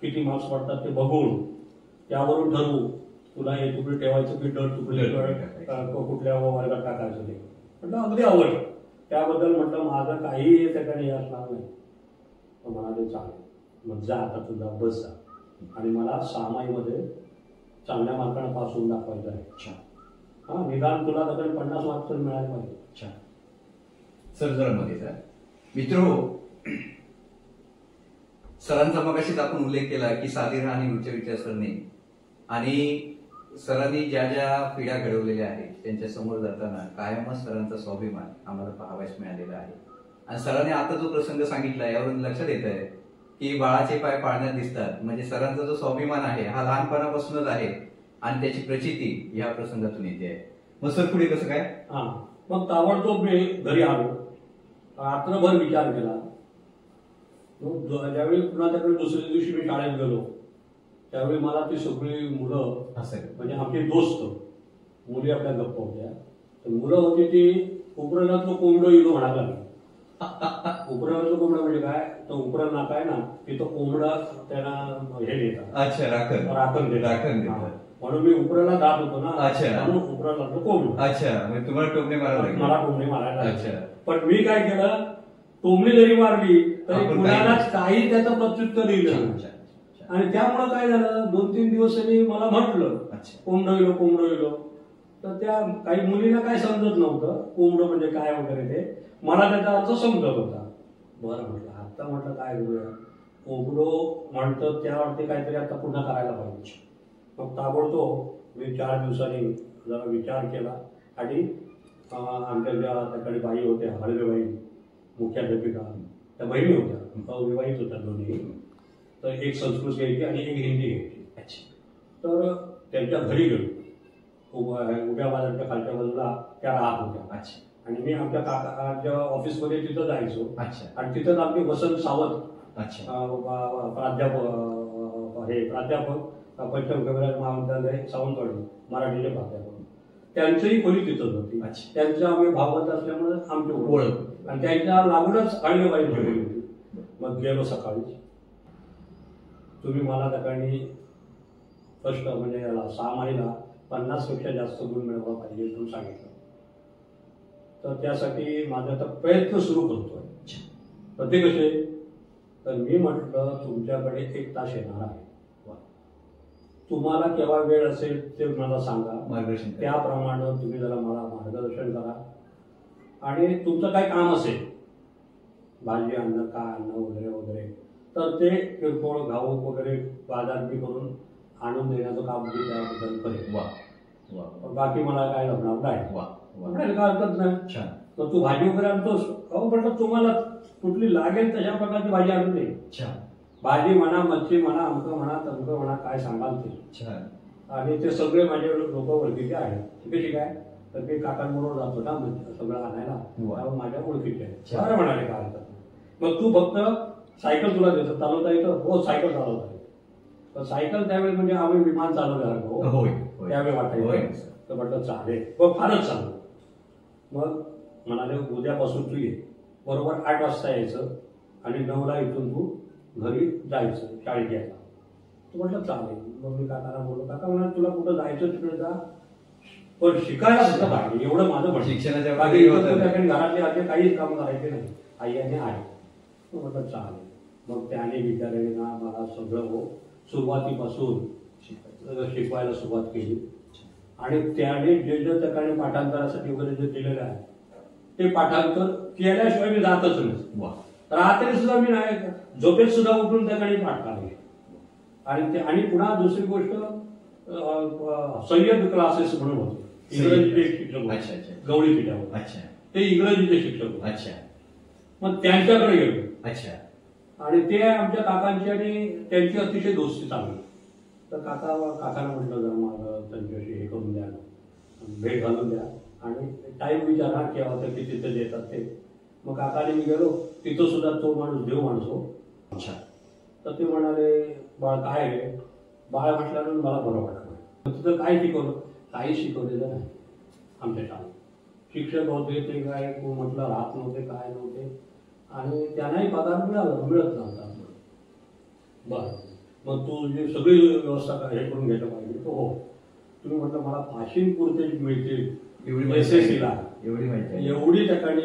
किती मार्क्स पडतात ते बघून त्यावरून ठरवू तुला हे तुकडे ठेवायचं की दर तुकडे कुठल्या वर्गात टाकायचं ते. म्हटलं अगदी आवड. त्याबद्दल म्हटलं माझं काही त्या ठिकाणी असणार नाही. म्हणाले चालेल मग जा आता तुझा बस जा आणि मला 6 महिन्यामध्ये चांगल्या मार्काने पास होऊन दाखवायचं आहे. निदान तुला त्याकडे 50 मार्क्स तर मिळाले पाहिजे. सर जरा मध्ये सर मित्र सरांचा मगाशीच आपण उल्लेख केला की साधी आणि उच्च विचारसरणी आणि सरांनी ज्या ज्या पिढ्या घडवलेल्या आहेत त्यांच्या समोर जाताना कायमच सरांचा स्वाभिमान आम्हाला पाहावयास मिळालेला आहे. आणि सरांनी आता जो प्रसंग सांगितला यावरून लक्षात येत आहे की बाळाचे पाय पाळण्यात दिसतात. म्हणजे सरांचा जो स्वाभिमान आहे हा लहानपणापासूनच आहे आणि त्याची प्रचिती या प्रसंगातून येते आहे. मग सर पुढे कसं काय? मग ताबडतोब मी घरी आलो, रात्रभर विचार केला. ज्यावेळी पुन्हा त्याकडे दुसऱ्या दिवशी मी शाळेत गेलो त्यावेळी मला ती सगळी मुलं म्हणजे आपले दोस्त मुली आपल्या गप्पा होत्या. तर मुलं होती ती उपरणातलं कोंबडं इलो म्हणायला लागली. उपरणातलं कोंबडं म्हणजे काय? तर उपरण नाका आहे ना तिथं कोंबडा त्यांना हे देतात, राखण देतात. म्हणून मी उपराला जात होतो ना. म्हणून उपराला कोंबडं. अच्छा. तुम्हाला टोमणे मारायला? मला टोमणे मारायला. पण मी काय केलं, टोमणी जरी मारली तरी कुणालाच काही त्याचं प्रत्युत्तर दिलं. आणि त्यामुळे काय झालं 2-3 दिवस मला म्हटलं कोंबडं येलो. तर त्या काही मुलीला काय समजत नव्हतं कोंबडं म्हणजे काय वगैरे ते. मला त्याचा अर्थ समजत होता. बरं म्हटलं आता म्हटलं काय करूया, कोंबडं म्हणतं त्यावरती काहीतरी आता पुन्हा करायला पाहिजे. मग ताबडतोब मी 4 दिवसांनी जरा विचार केला आणि आमच्या ज्या त्याकडे बाई होत्या हळवेबाई मुख्याध्यापिका त्या बहिणी होत्या, विवाहित होत्या दोन्ही. तर एक संस्कृत घ्यायची आणि एक हिंदी घ्यायची. तर त्यांच्या घरी गेलो. उभ्या बाजारच्या खालच्या बाजूला त्या राहत होत्या आणि मी आमच्या काकाच्या ऑफिसमध्ये तिथं जायचो. आणि तिथंच आमचे वसंत सावंत प्राध्यापक पंचम कविराज महाविद्यालय सावंतवाडी मराठीचे प्राध्यापक त्यांचीही खोली तिथंच होती. त्यांच्या आम्ही भावबंद असल्यामुळे आमची ओळख आणि त्यांच्या लागूनच हळवेबाईंची खोली होती. मग गेलो सकाळी तुम्ही मला त्या ठिकाणी स्पष्ट म्हणजे याला 6 महिला 50पेक्षा जास्त गुण मिळवला पाहिजे म्हणून सांगितलं. तर त्यासाठी माझा आता प्रयत्न सुरू करतोय. तर ते कसे, तर मी म्हटलं तुमच्याकडे 1 तास येणार आहे, तुम्हाला केव्हा वेळ असेल ते मला सांगा, मार्गदर्शन त्याप्रमाणे तुम्ही जरा मला मार्गदर्शन करा. आणि तुमचं काय काम असेल, भाजी आणणं, काय आणणं वगैरे वगैरे, तर ते किरकोळ घाऊक वगैरे बाजारपी करून आणून देण्याचं काम मी त्याबद्दल करेन. बाकी मला काय जमणार नाही. म्हणाले काय हरकत नाही, तर तू भाजी वगैरे आणतोस. अहो म्हटलं तुम्हाला कुठली लागेल तशा प्रकारची भाजी आणून दे. भाजी म्हणा, मच्छी म्हणा, अमकं म्हणा, तमकं म्हणा, काय सांगाल ते. आणि ते सगळे माझे लोक ओळखीचे आहेत. कशी काय, तर मी काकांबरोबर जातो ना म्हणजे सगळं आणायला, त्यामुळे माझ्या ओळखीचे आहे. बरं म्हणाले काय हरकत नाही. मग तू फक्त सायकल तुला देतो, चालवता येतं? हो सायकल चालवता येतं. तर सायकल त्यावेळी म्हणजे आम्ही विमान चालवल्यासारखं त्यावेळी वाटायचं. तर म्हटलं चालेल, मग फारच चांगलं. मग म्हणाले उद्यापासून तू ये, बरोबर 8 वाजता यायचं आणि 9ला इथून तू घरी जायचं शाळेत यायला. तू म्हटलं चालेल. मग मी काकाला बोललो, काका म्हणाले तुला कुठं जायचं तिकडे जा, पण शिकायला सुद्धा पाहिजे, एवढं माझं म्हणणं. शिक्षणाच्या घरातले आधी काहीच काम करायचे नाही, आई आणि आहे. तो म्हटलं चालेल. मग त्याने विद्यालयाला मला सगळं सुरुवातीपासून शिकवायला सुरुवात केली. आणि त्याने जे जे त्या पाठांतरासाठी वगैरे जे दिलेलं आहे ते पाठांतर केल्याशिवाय मी जातच नाही. रात्री सुद्धा मी नाही, झोपेत सुद्धा उठून त्या ठिकाणी पाठ काढले. आणि पुन्हा दुसरी गोष्ट, सय्यद क्लासेस म्हणून होते, इंग्रजीचे शिक्षक होते गवळी पिठावर, ते इंग्रजीचे शिक्षक होते. मग त्यांच्याकडे गेलो. आणि ते आमच्या काकांची आणि त्यांची अतिशय दोस्ती चांगली. तर काकांना म्हटलं जरा मला त्यांच्याशी हे करून द्या, भेट घालून द्या आणि टाईम विचारा केव्हा ते किती ते देतात ते. मग काकाने मी गेलो, तिथं सुद्धा तो माणूस देव माणूस हो. तर ते म्हणाले बाळ काय रे, बाळ म्हटल्यावर मला बरं वाटलं. तिथं काय शिकवलं, काही शिकवलेलं नाही. आमच्या शाळेत शिक्षक होते ते काय म्हटलं राहत नव्हते, काय नव्हते, आणि त्यांनाही पगार मिळत नव्हता. बरं, मग तू जी सगळी व्यवस्था हे करून घ्यायला पाहिजे. हो, तुम्ही म्हटलं मला पाशिंगपुरते मिळतील SSCला एवढी ठिकाणी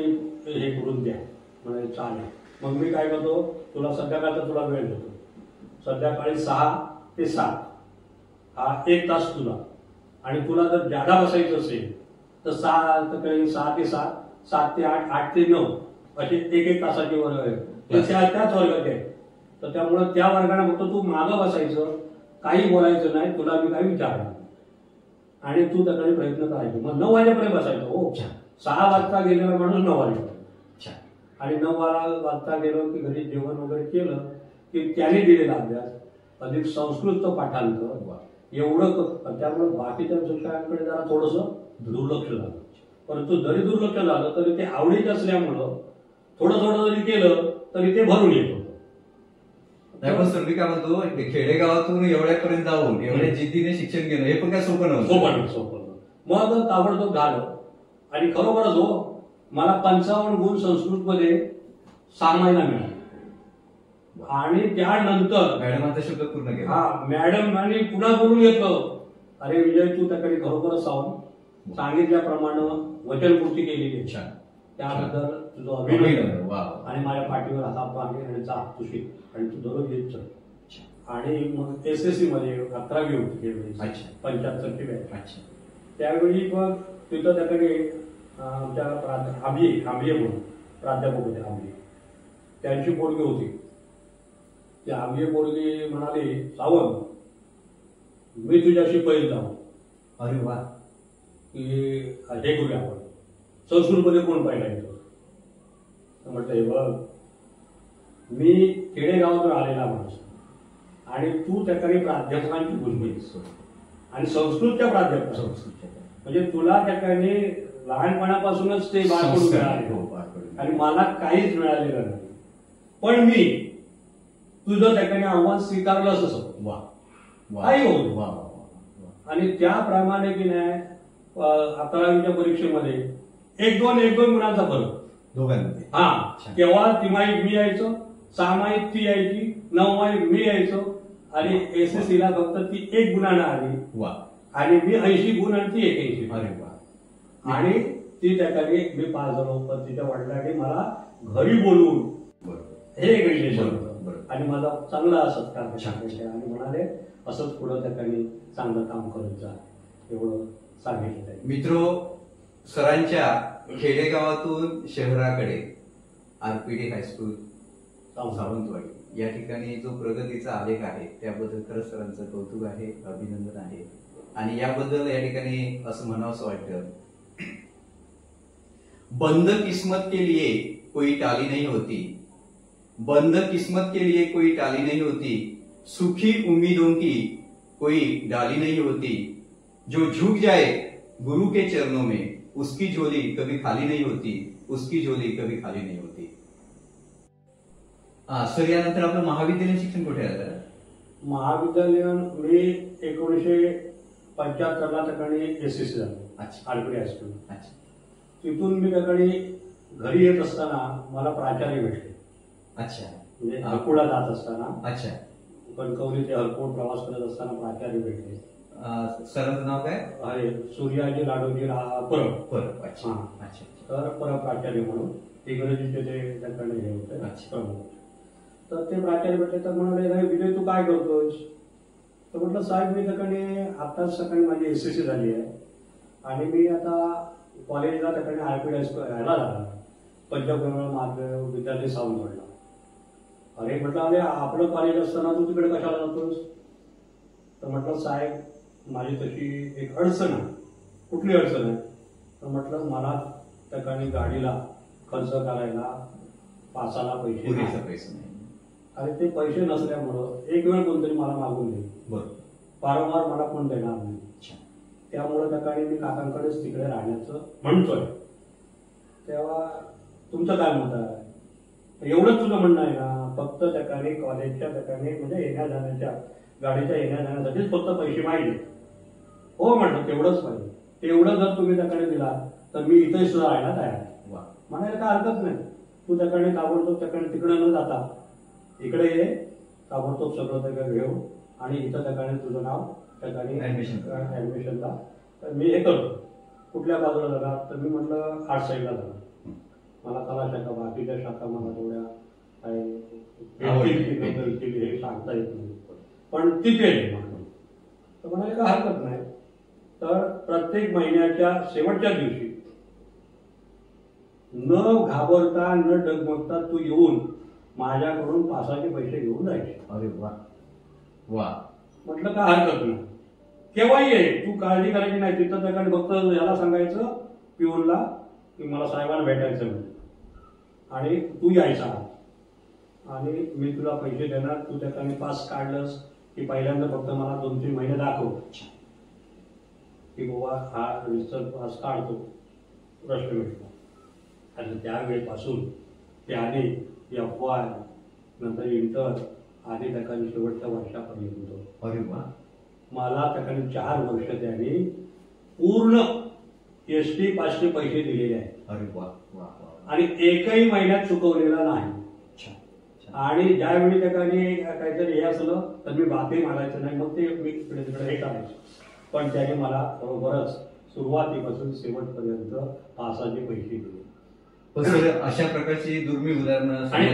हे करून द्या. म्हणजे चालेल. मग मी काय करतो, तुला संध्याकाळचा तुला वेळ देतो, संध्याकाळी 6 ते 7 हा 1 तास तुला. आणि तुला जर जादा बसायचं असेल तर 6 ते 7, 7 ते 8, 8 ते 9 असे 1-1 तासाचे वर्ग आहेत. त्याच वर्गाचे आहेत. तर त्यामुळे त्या वर्गाने फक्त तू मागं बसायचं, काही बोलायचं नाही, तुला मी काही विचारणार आणि तू त्याकडे प्रयत्न करायचे. मग 9 वाजेपर्यंत बसायचं. हो, 6 वाजता गेलेला माणूस 9 वाजेपर्यंत. आणि 9 वाजता गेलो की घरी जेवण वगैरे केलं की त्याने दिलेला अभ्यास अधिक संस्कृत पाठांतर एवढं. त्यामुळे बाकीच्या शिक्षकांकडे जरा थोडंसं दुर्लक्ष झालं. परंतु जरी दुर्लक्ष झालं तरी ते आवडीचे असल्यामुळं थोडं थोडं जरी केलं तरी ते भरून येत होतं. नाही पण सर मी काय म्हणतो, खेडेगावातून एवढ्यापर्यंत जाऊन एवढ्या जिद्दीने शिक्षण घेणं हे पण काय सोपं नव्हतं. सोपं. मग ताबडतोब झालं. आणि खरोखरच हो, मला 55 गुण संस्कृतमध्ये 6 महिना मिळाले. आणि त्यानंतर मॅडमांचा शब्द पूर्ण केला. हा, मॅडम आणि पुन्हा बोलून घेतलं, अरे विजय तू त्याकडे खरोखरच जाऊन सांगितल्याप्रमाणे वचनपूर्ती केली, त्याबद्दल तुझं अभिनंदन. आणि माझ्या पाठीवर हातात मागे आणि जा तुझी, आणि तू दररोज येत चल. आणि मग SSC मध्ये 11वी होती 75ची बॅच. त्यावेळी मग तिथं त्याकडे आमच्या आंबिये म्हणून प्राध्यापक होते आंबिये, त्यांची पोरगी होती. ती आंबिये पोरगी म्हणाली, सावंत मी तुझ्याशी पैल जाऊ. अरे वा. की हे करूया आपण, संस्कृतमध्ये कोण पाहिला येतो. म्हटलं हे बघ, मी खेडेगावातून आलेला माणूस आणि तू त्याकडे प्राध्यापकांची भूमी आणि संस्कृतच्या प्राध्यापक, म्हणजे तुला त्याकडे लहानपणापासूनच ते बाळपण मिळाले आणि मला काहीच मिळालेलं नाही. पण मी तुझं त्याकडे आव्हान स्वीकारलं असं काही होत. आणि त्याप्रमाणे की नाही 11वीच्या परीक्षेमध्ये 1-2 गुणांचा फरक दोघांमध्ये. हा, तेव्हा तिमाहीत मी यायचो, 6 माहीत ती यायची, 9 माहीत मी यायचो. आणि SSC ला फक्त ती 1 गुणानं आली. वा. आणि मी 80 गुण आणि ती 81. अरे वा. आणि ती त्या ठिकाणी मी पास झालो. पण तिच्या वडिलांनी मला घरी बोलवून हे एक रिलेशन होतं आणि माझा चांगला सत्कार केला आणि म्हणाले असंच पुढं त्या ठिकाणी चांगलं काम करत जा एवढं सांगितलं आहे. मित्रो, सरांच्या खेडेगावातून शहराकडे RPD हायस्कूल सावंतवाडी या ठिकाणी जो प्रगतीचा आलेख आहे त्याबद्दल खरंच सरांचं कौतुक आहे, अभिनंदन आहे. आणि याबद्दल या ठिकाणी असं म्हणावंसं वाटतं, बंद किस्मत के लिए कोई टाली नहीं होती, बंद किस्मत के लिए कोई टाली नहीं होती, सूखी उम्मीदों की कोई डाली नहीं होती, जो झुक जाए गुरु के चरणों में उसकी झोली कभी खाली नहीं होती, उसकी झोली कभी खाली नहीं होती. सर, यानंतर आपलं महाविद्यालयीन शिक्षण कुठे झालं? महाविद्यालयीन मी 1975 ला ठिकाणी SSC झालो. RPD high school. तिथून मी ठिकाणी घरी येत असताना मला प्राचार्य भेटले. अच्छा. म्हणजे अकोला जात असताना. अच्छा. कणकवली ते हरपूर प्रवास करत असताना प्राचार्य भेटले. सरांचं नाव काय? अरे सूर्याजी लाडोजी परब. परब. अच्छा. अच्छा. तर परब प्राचार्य म्हणून इंग्रजीचे ते त्याकडे हे होते प्रमुख. तर ते प्राचार्य भेटले तर म्हणाले, विजय तू काय करतोस? तर म्हटलं साहेब मी त्याकडे आताच सकाळी माझी SSC झाली आहे आणि मी आता कॉलेजला त्याकडे RPD हायस्कूल राहायला लागला, पंजाब महाविद्यालय सावंतवाडीला. अरे म्हटलं, अरे आपलं कॉलेज असताना तू तिकडे कशाला जातोस? तर म्हटलं साहेब माझी तशी एक अडचण आहे. कुठली अडचण आहे? तर म्हटलं मला त्या ठिकाणी गाडीला खर्च करायला पासाला पैसे नाही. आणि ते पैसे नसल्यामुळं एक वेळ कोणतरी मला मागून देईल, वारंवार मला कोण देणार नाही. त्यामुळे त्या ठिकाणी मी काकांकडेच तिकडे राहण्याचं म्हणतोय. तेव्हा तुमचं काय मत आहे? एवढंच तुझं म्हणणं आहे ना? फक्त त्या ठिकाणी कॉलेजच्या ठिकाणी म्हणजे येण्या जाण्याच्या गाडीच्या येण्या जाण्यासाठीच फक्त पैसे माहिती? हो म्हटलं, तेवढंच पाहिजे. तेवढं जर तुम्ही त्याकडे दिला तर मी इथे सुद्धा राहायला तयार आहे. म्हणायला काय हरकत नाही. तू त्याकडे ताबडतोब त्याकडे तिकडे न जाता इकडे ये, ताबडतोब सगळं त्याकडे घेऊ आणि इथं त्याकडे तुझं नाव त्याकडे ऍडमिशनला मी हे करतो. कुठल्या बाजूला झाला? तर मी म्हटलं आर्ट साईडला झाला. मला कला शाखा बाकीच्या शाखा मला थोड्या हे सांगता येत नाही, पण तिथे म्हटलं. तर म्हणाले काय हरकत नाही. तर प्रत्येक महिन्याच्या शेवटच्या दिवशी न घाबरता न डगमगता तू येऊन माझ्याकडून पासाचे पैसे घेऊन जायचे. अरे वा वा. म्हटलं काय हरकत नाही, केव्हाही ये, तू काळजी करायची नाही. तिथं त्याकडे फक्त याला सांगायचं पिऊनला की मला साहेबांना भेटायचं म्हणून आणि तू यायचा आणि मी तुला पैसे देणार. तू त्याकडे पास काढलंस की पहिल्यांदा फक्त मला 2-3 महिने दाखव की बाबा हा रिसर्च पास काढतो, प्रश्न मिळतो. आणि त्यावेळेपासून त्याने FY नंतर इंटर आणि त्याकडे शेवटच्या वर्षापर्यंत अरे वा मला त्याकडे 4 वर्ष त्याने पूर्ण ST पासचे पैसे दिलेले आहेत. अरे वा वा. आणि एकही महिन्यात चुकवलेला नाही. आणि ज्यावेळी त्याकडे काहीतरी हे असलं तर मी बाकी मागायचं नाही, मग ते मी तिकडे तिकडे हे करायचं. पण त्याने मला बरोबरच सुरुवातीपासून शेवटपर्यंत पासाचे पैसे दिले. अशा प्रकारची दुर्मिळ उदाहरणं. आणि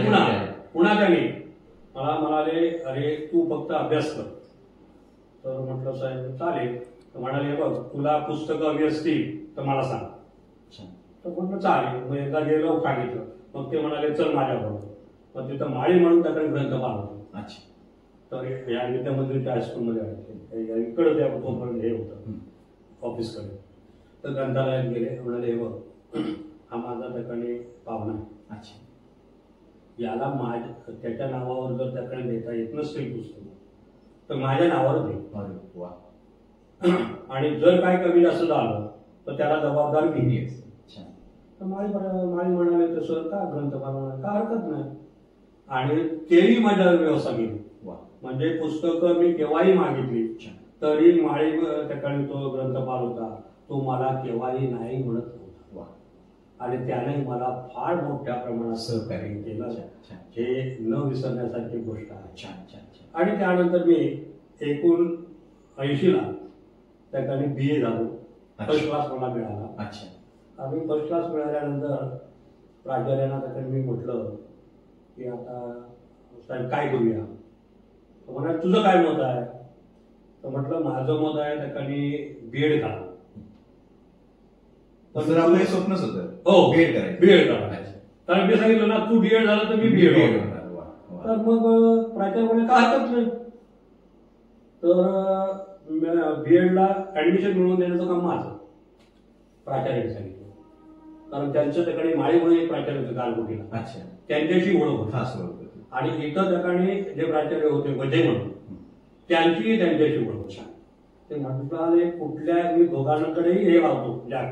पुन्हा त्याने मला म्हणाले, अरे तू फक्त अभ्यास कर. तर म्हटलं साहेब चालेल. तर म्हणाले, बघ तुला पुस्तकं हवी असतील तर मला सांग. तर म्हटलं चालेल. मग एकदा गेलो सांगितलं. मग ते म्हणाले चल माझ्याबरोबर. मग तिथं माळी म्हणून त्याकडे ग्रंथपाल होतो. तर या विद्यामंदिरच्या हायस्कूलमध्ये इकडं त्या तोपर्यंत हे होतं ऑफिसकडे. तर ग्रंथालयात गेले. म्हणाले, बघ हा माझा त्याकडे पाहुणा आहे, याला त्याच्या नावावर जर त्याकडे देता येत नसतील पुस्तक तर माझ्या नावावर दे. आणि जर काय कमी जास्त झालं तर त्याला जबाबदार मी. तर माळी म्हणाले तसं का ग्रंथपाल म्हणाले का हरकत नाही. आणि तेही माझ्या व्यवस्था केली. म्हणजे पुस्तकं मी केव्हाही मागितली तरी माळी त्याकडे तो ग्रंथपाल होता, तो मला केव्हाही नाही म्हणत नव्हता. आणि त्याने मला फार मोठ्या प्रमाणात सहकार्य केलं. हे न विसरण्यासारखी गोष्ट आहे. आणि त्यानंतर मी 1980ला त्या ठिकाणी BA झालो. फर्स्ट क्लास मला मिळाला. अच्छा. आणि फर्स्ट क्लास मिळाल्यानंतर प्राचार्यांना त्या मी म्हटलं की आता साहेब काय करूया. तर म्हणाले तुझं काय मत आहे. तर म्हटलं माझं मत आहे त्या ठिकाणी BEd करा. तर आपलं स्वप्नच होतं. हो, BEd करायचं. BEd करा. तर मी सांगितलं ना तू BEd झालं तर मी BEd होणार. तर मग प्राचार्य म्हणे काय हरकत नाही. तर BEdला ऍडमिशन मिळवून देण्याचं काम माझं प्राचार्यांनी सांगितलं. कारण त्यांच्या ठिकाणी माळी म्हणून एक प्राचार्य होते गालकोटीला. अच्छा. त्यांच्याशी ओळख होती. खास ओळख होती. आणि इतर ठिकाणी जे प्राचार्य होते वजे म्हणून त्यांची त्यांच्याशी ओळख होती. ते म्हटलं कुठल्या मी दोघांकडेही हे लावतो जॅक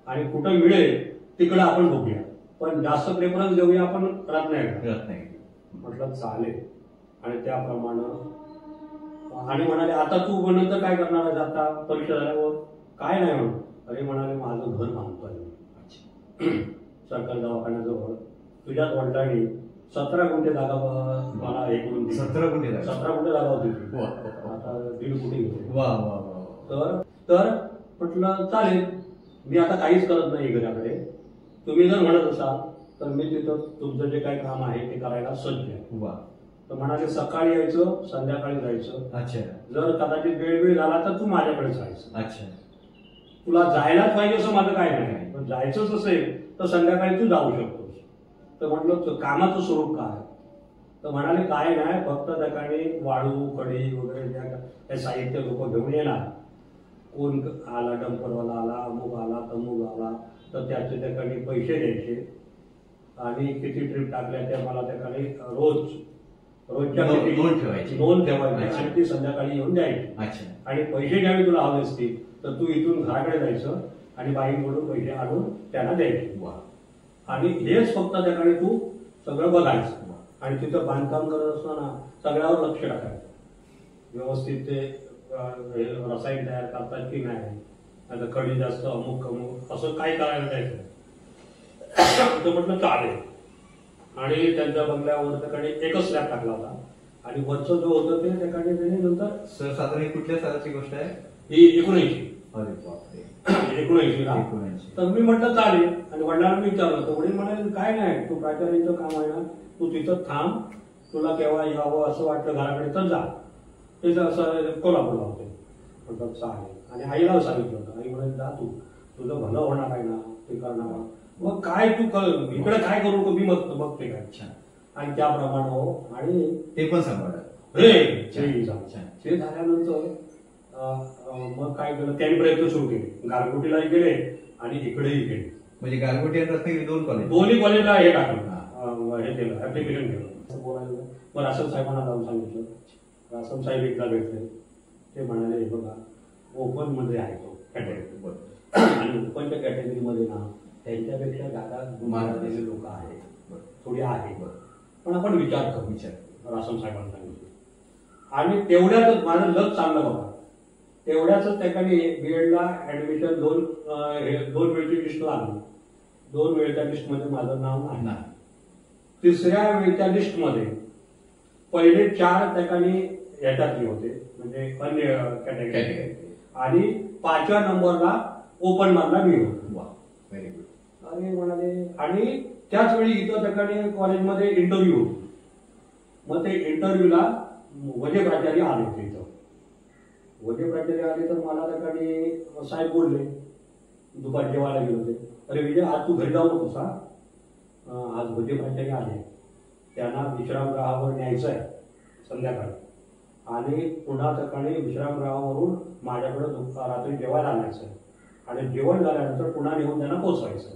आणि कुठं मिळेल तिकडं आपण बघूया, पण जास्त प्रेफरन्स देऊया आपण रत्नागिरी. म्हटलं चालेल. आणि त्याप्रमाणे आणि म्हणाले आता तू नंतर काय करणार आहे आता परीक्षा झाल्यावर. काय नाही म्हणून. अरे म्हणाले माझं घर बांधतोय सरकारी दवाखान्याजवळ. तुझ्याच वडिलांनी 17 गुंठे जागा मला हे करून दिली. 17 गुंठे जागा होती. आता 1.5 कोटी घेतली. तर म्हटलं चालेल मी आता काहीच करत नाही घराकडे. तुम्ही जर म्हणत असाल तर मी तिथं तुमचं जे काही काम आहे ते करायला सज्ज आहे. तर म्हणाले सकाळी यायचं संध्याकाळी जायचं. अच्छा. जर कदाचित वेळ झाला तर तू माझ्याकडे जायचं. अच्छा. तुला जायलाच पाहिजे असं माझं काय नाही, पण जायचंच असेल तर संध्याकाळी तू जाऊ शकतोस. तर म्हटलं कामाचं स्वरूप काय. तर म्हणाले काय नाही फक्त त्या ठिकाणी वाळू कढी वगैरे जे साहित्य लोक घेऊन येणार. कोण आला डंपरवाला आला अमुक आला तमुक आला तर त्याचे त्या ठिकाणी पैसे द्यायचे आणि किती ट्रिप टाकल्या त्या मला त्या ठिकाणी रोजच्या नोंद ठेवायची आणि ती संध्याकाळी येऊन द्यायची. आणि पैसे ज्यावेळी तुला हवे असतील तर तू इथून घराकडे जायचं आणि बाईकडून पैसे आणून त्यांना द्यायचे. आणि हेच फक्त त्या ठिकाणी तू सगळं बघायचं. आणि तिथं बांधकाम करत असताना सगळ्यावर लक्ष टाकायचं. व्यवस्थित ते रसायन तयार करतात की नाही, आता कडी जास्त अमुक अमुक असं काय करायला द्यायचं. तर म्हटलं चालेल. आणि त्यांच्या बंगल्यावर त्याकडे एकच स्लॅब टाकला होता आणि वरचं जो होतं ते त्याकडे त्याने नंतर. सर साधारण कुठल्या सालाची गोष्ट आहे ही 19. अरे बापरे. 19ला. तर मी म्हटलं चालेल. आणि वडिलांना विचारलं तर वडील म्हणाले काय नाही तू प्राचार्यांचं काम आहे ना तू तिथं थांब, तुला केव्हा यावं असं वाटलं घराकडे तर जा. ते असं कोल्हापूरला होते. म्हटलं चालेल. आणि आईला सांगितलं होतं. आई म्हणाली जा तू तुझं भलं होणार आहे ना ते करणार. मग काय तू इकडे काय करू मी मग बघते काय. आणि त्याप्रमाणे हो. आणि ते पण सांभाळलं. ते झाल्यानंतर मग काय केलं त्यांनी प्रयत्न सुरू केले. गारगोटीलाही गेले आणि इकडेही गेले. म्हणजे गारगोटी आणि रत्नागिरी दोन्ही कॉलेजला हे टाकलं हे केलं ऍप्लिकेशन केलं. बोलायला मग रासन साहेबांना जाऊन सांगितलं. रासन साहेब एकदा भेटले. ते म्हणाले हे बघा ओपन मध्ये आहे तो कॅटेगरी आणि ओपनच्या कॅटेगरीमध्ये ना त्यांच्यापेक्षा जागा मारलेले लोक आहेत थोडी आहे पण आपण विचार करू. रासन साहेबांना सांगितलं. आणि तेवढ्यातच माझं लक चांगलं बघा. तेवढ्याच ठिकाणी BEdला ऍडमिशन दोन वेळची लिस्ट लागली. 2 वेळच्या लिस्टमध्ये माझं नाव नाही. 3ऱ्या वेळच्या लिस्टमध्ये पहिले 4 ठिकाणी याच्यातले होते म्हणजे अन्य कॅटेगरी आणि 5व्या नंबरला ओपन मधला मी होतो. Very good. अरे म्हणाले. आणि त्याच वेळी इथं ठिकाणी कॉलेजमध्ये इंटरव्ह्यू होतो. मग ते इंटरव्ह्यूला वजे प्राचार्य आले होते. इथं वजे प्राचार्य आले तर मला त्या ठिकाणी साहेब बोलले दुपारी जेवायला गेले होते. अरे विजय आज तू घरी जाऊ नकोस हा. आज वजे प्राचार्य आले त्यांना विश्रामगृहावर न्यायचं आहे संध्याकाळी आणि पुन्हा सकाळी विश्रामगृहावरून माझ्याकडे रात्री जेवायला आणायचं आहे आणि जेवण झाल्यानंतर पुन्हा नेऊन त्यांना पोचवायचं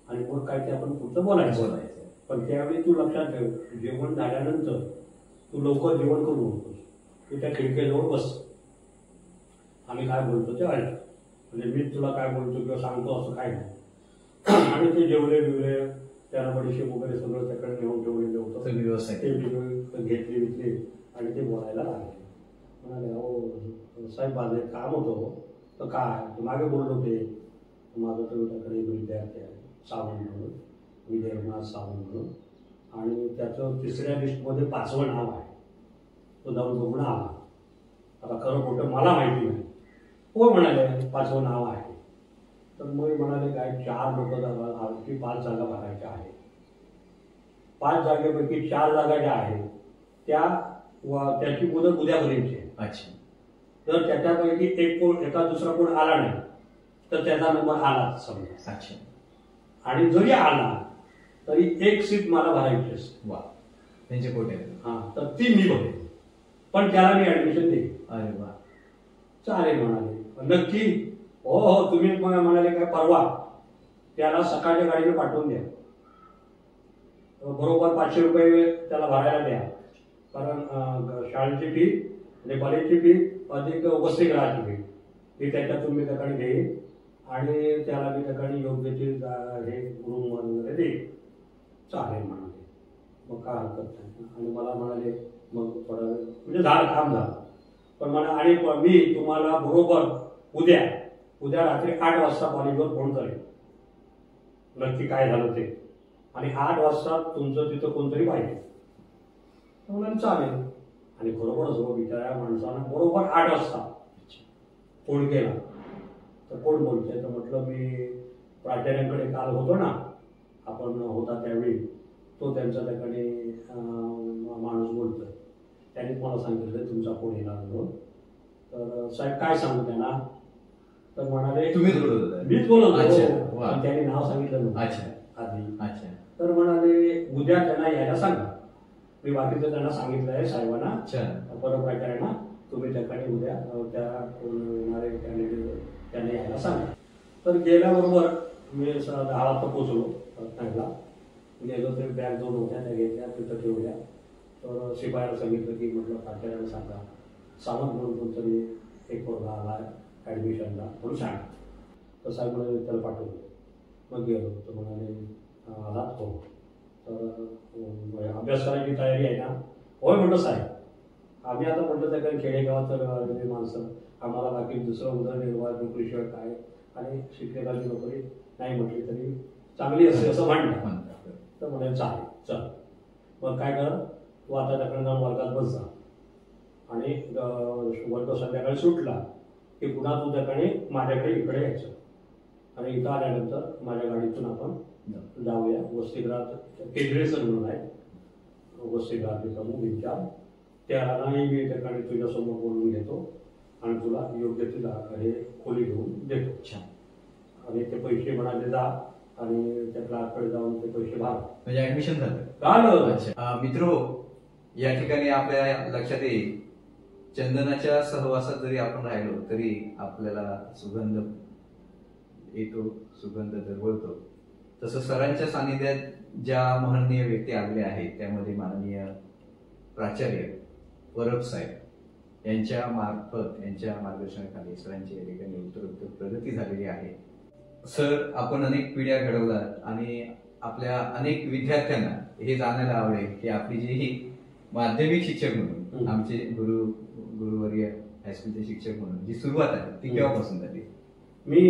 आणि मग काय ते आपण पुढचं बोलायचं. पण त्यावेळी तू लक्षात ठेव जेवण झाल्यानंतर तू लवकर जेवण करू नकोस. तू त्या खिडकीजवळ बस. आम्ही काय बोलतो ते ऐक. म्हणजे मी तुला काय बोलतो किंवा सांगतो असं काय नाही. आणि ते जेवले बिवले त्याला बडीशेप वगैरे सगळं त्याकडे नेऊन ठेवलेलं होतं. ते घेतली आणि ते बोलायला लागले. म्हणाले अहो साहेब माझं एक काम होतं. तर काय मागे बोललो होते माझं तर त्याकडे विद्यार्थी आहे सावंत म्हणून विजयनाथ सावंत म्हणून आणि त्याचं 3ऱ्या लिस्टमध्ये 5वं नाव आहे. तो जाऊन बघून आला. आता खरं खोटं मला माहिती नाही. हो म्हणाले 5वं नाव आहे. तर मग म्हणाले काय 4 लोक आणखी 5 जागा भरायच्या आहेत. 5 जागेपैकी 4 जागा ज्या आहेत त्याची मुदत उद्या भरायची आहे. अच्छा. जर त्याच्यापैकी एका दुसरा कोण आला नाही तर त्याचा नंबर आला समजा. अच्छा. आणि जरी आला तरी 1 सीट मला भरायची असते. वा, त्यांचे कोटे. हा, तर ती मी भरेन, पण त्याला मी ऍडमिशन देईन. अरे वा, चालेल म्हणाले. नक्की? हो हो. तुम्ही म्हणाले काय परवा त्याला सकाळच्या गाडीने पाठवून द्या. बरोबर 500 रुपये त्याला भरायला द्या, कारण शाळेची फी म्हणजे कॉलेजची फी अधिक वसतिगृहाची फी ही त्याच्यातून मी त्याकडे घेईन आणि त्याला मी त्याकडे योग्य हे रूम वगैरे देईन. चालेल म्हणाले. मग काय हरकत नाही. आणि मला म्हणाले मग थोडा वेळ म्हणजे झालं, काम झालं. पण म्हणा आणि मी तुम्हाला बरोबर उद्या रात्री 8 वाजता कॉलेजवर फोन करेन नक्की काय झालं ते, आणि 8 वाजता तुमचं तिथं कोणतरी पाहिजे. म्हणाले चालेल. आणि बरोबरच हो, बिचाऱ्या माणसानं बरोबर 8 वाजता फोन केला. तर कोण बोलतोय? तर म्हटलं मी प्राचार्यांकडे काल होतो ना, आपण होता त्यावेळी, तो त्यांचा त्याकडे माणूस बोलतोय. त्यांनी मला सांगितलं तुमचा फोन येणार म्हणून. तर साहेब काय सांगू त्यांना? तर म्हणाले तुम्हीच बोलत होता? मीच बोलत होतो. अच्छा. पण त्यांनी नाव सांगितलं नव्हतं अच्छा. आधी. अच्छा. तर म्हणाले उद्या त्यांना यायला सांगा. मी बाकीचं त्यांना सांगितलं आहे साहेबांना, परप्राचार्यांना, तुम्ही त्याकडे उद्या त्या येणारे कॅन्डिडेट त्यांना यायला सांगा. तर गेल्याबरोबर मी 10 वाजता पोचलो रत्नागिरीला. गेलो ते बॅग 2 होत्या त्या घेतल्या, तिथं ठेवल्या. तर शिपायाला सांगितलं की म्हटलं प्राचार्यांना सांगा सावंत म्हणून कोणतरी एक पोरगा आला ॲडमिशनला म्हणून सांगा. तर साहेब म्हणाले त्याला पाठवलं. मग गेलो. तर म्हणाले आलात हो, तर अभ्यास करायची तयारी आहे ना? होय म्हटलं साहेब, आम्ही आता म्हटलं त्याकडे खेडेगावात तर माणसं, आम्हाला बाकी दुसरं उदरनिर्वाह नोकरीशिवाय काय, आणि शिक्षकाची नोकरी नाही म्हटली तरी चांगली असते असं म्हणणं. तर म्हणाले चालेल, चल मग काय कर, तू आता त्याकडे जाऊन वर्गात बस जा, आणि वर्ग संध्याकाळी सुटला की पुन्हा तू त्याकडे माझ्याकडे इकडे यायचं, आणि इथं आल्यानंतर माझ्या गाडीतून आपण जाऊया वसतिगृहात. केजरेसर म्हणून आहे वसतिगृहाचे प्रमुख विचार, त्यालाही मी त्याकडे तुझ्यासमोर बोलून घेतो आणि तुला योग्य ती हे खोली घेऊन देतो. आणि ते पैसे म्हणाले जा आणि त्या क्लासकडे जाऊन ते पैसे भरा. म्हणजे ऍडमिशन झालं. मित्र, या ठिकाणी आपल्या लक्षात येईल, चंदनाच्या सहवासात जरी आपण राहिलो तरी आपल्याला सुगंध येतो, सुगंध दरवळतो. तसं सरांच्या सानिध्यात ज्या महनीय व्यक्ती आलेल्या आहेत त्यामध्ये माननीय प्राचार्य परब साहेब यांच्या मार्फत, यांच्या मार्गदर्शनाखाली सरांची या ठिकाणी उत्तरोत्तर प्रगती झालेली आहे. सर, आपण अनेक पिढ्या घडवलात आणि आपल्या अनेक विद्यार्थ्यांना हे जाणायला आवडेल की आपली जी ही माध्यमिक शिक्षक म्हणून आमचे गुरुवर्य हायस्कूलचे शिक्षक म्हणून जी सुरुवात आहे ती केव्हापासून झाली? मी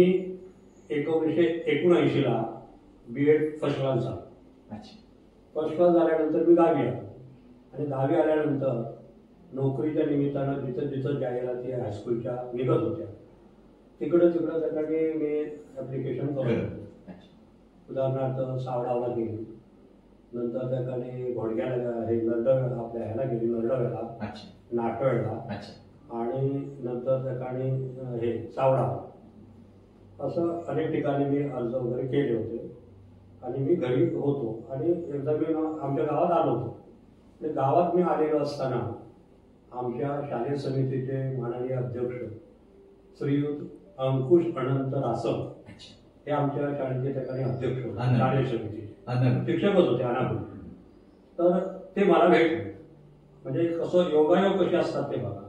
1979ला B.Ed फर्स्ट क्लास झाला. अच्छा. फर्स्ट क्लास झाल्यानंतर मी गावी आलो, आणि गावी आल्यानंतर नोकरीच्या निमित्तानं जिथं जाहिराती हायस्कूलच्या निघत होत्या तिकडं त्याकडे मी ॲप्लिकेशन करत. उदाहरणार्थ सावडावला गेली, नंतर त्याकडे घोडक्याला हे नरडव आपल्या ह्याला गेली, नरडव्याला, नाटळला, आणि नंतर त्याकडे हे सावडावला, असं अनेक ठिकाणी मी अर्ज वगैरे केले होते. आणि मी घरी होतो, आणि एकदा मी आमच्या गावात आलो होतो. आणि गावात मी आलेलो असताना आमच्या शालेय समितीचे माननीय अध्यक्ष श्रीयुत अंकुश अनंत रासम हे आमच्या शाळेचे ठिकाणी अध्यक्ष होते, शालेय समितीचे शिक्षकच होते अनापूर. तर ते मला भेटले. म्हणजे कसं योगायोग कसे असतात ते बघा.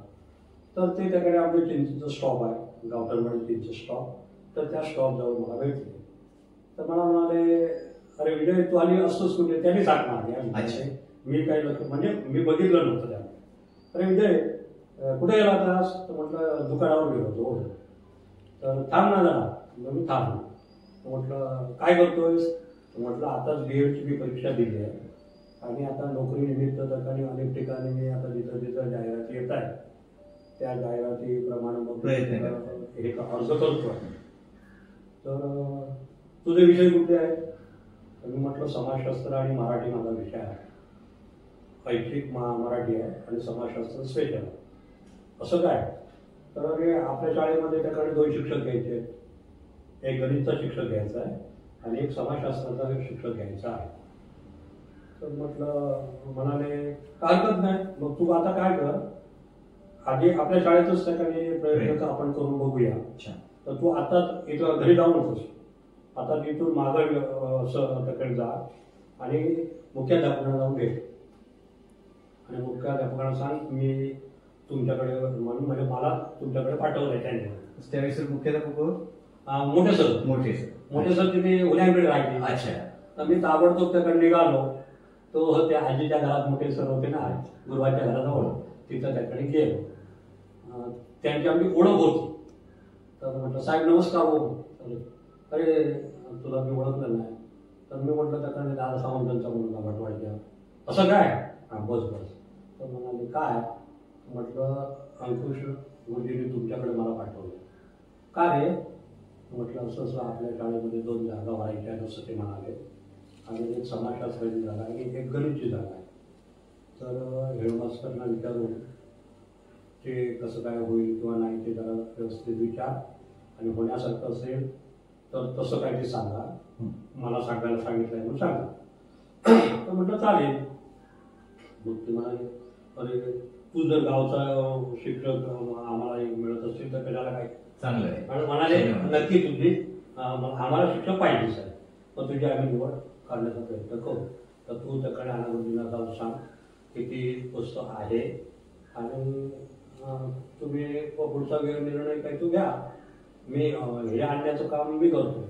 तर ते त्याकडे आपले चिंचेचं स्टॉप आहे, गावठणमध्ये चिंच स्टॉप, तर त्या स्टॉप जवळ मला भेटले. तर मला म्हणाले, अरे विजय तू आली असतोच कुठे? त्यांनी सांग मारली. मी काही म्हणजे मी बघितलं नव्हतं त्याला. अरे विजय कुठे गेला होतास? तर म्हटलं दुकानावर गेलो होतो. तर थांब ना जरा. मी थांबलो. म्हटलं काय करतोयस? म्हटलं आताच B.Edची मी परीक्षा दिली आहे आणि आता नोकरी निमित्त ठिकाणी अनेक ठिकाणी मी आता जिथं जिथं जाहिराती येत आहे त्या जाहिरातीप्रमाणे मग एक अर्ज करतो. तर तुझे विषय कुठले आहेत? तर मी म्हटलं समाजशास्त्र आणि मराठी माझा विषय आहे. ऐच्छिक मराठी आहे आणि समाजशास्त्र स्पेशल आहे. असं काय? तर आपल्या शाळेमध्ये त्याकडे 2 शिक्षक घ्यायचे आहेत. एक गणितचा शिक्षक घ्यायचा आहे आणि एक समाजशास्त्राचा शिक्षक घ्यायचा आहे. तर म्हटलं म्हणाले हरकत नाही, मग तू आता काय कर, आधी आपल्या शाळेतच त्याकडे प्रयत्न आपण करून बघूया. तर तू आता इथं घरी जाऊ नकोस, आता तिथून मागं त्याकडे जा आणि मुख्याध्यापकांना जाऊन भेट आणि मुख्याध्यापकांना सांग मी तुमच्याकडे म्हणून म्हणजे मला तुमच्याकडे पाठवलंय त्याने. त्यावेळेस मुख्याध्यापक मोठे सर तिथे उद्याकडे राहिले. अच्छा. तर मी ताबडतोब त्याकडे निघालो. तो त्या आजीच्या घरात मोठे सर होते ना, गुरुवारच्या घराजवळ, तिथं त्याकडे गेलो. त्यांची आमची ओळख होती. तर म्हटलं साहेब नमस्कार हो. अरे तुला मी ओळखलं नाही. तर मी म्हटलं त्याकडे दादा सावंतांचा मुलगा भटवाडीचा. असं काय? हां बस. तर म्हणाले काय? म्हटलं अंकुश गुरुजींनी तुमच्याकडे मला पाठवलं. का रे? म्हटलं असं असं आपल्या शाळेमध्ये 2 जागा व्हायच्या आहेत असं ते म्हणाले आणि एक समाजशास्त्राची जागा आणि एक गणितची जागा आहे. तर हेडमास्टरना विचारून ते कसं काय होईल किंवा नाही ते जरा व्यवस्थित विचार आणि होण्यासारखं असेल तर तसं काय ते सांगा, मला सांगायला सांगितलं आहे म्हणून सांगा. तर म्हटलं चालेल. मग ते म्हणाले अरे तू जर गावचा शिक्षक आम्हाला मिळत असतील तर कशाला काय चांगलं आहे. आणि म्हणाले नक्की तुझी आम्हाला शिक्षक पाहिजे साहेब, मग तुझी आम्ही निवड करण्याचा प्रयत्न करू. तर तू त्याकडे आनंदीला जाऊन सांग किती पुस्तक आहे आणि तुम्ही पुढचा निर्णय काही तू घ्या. मी हे आणण्याचं काम मी करतो,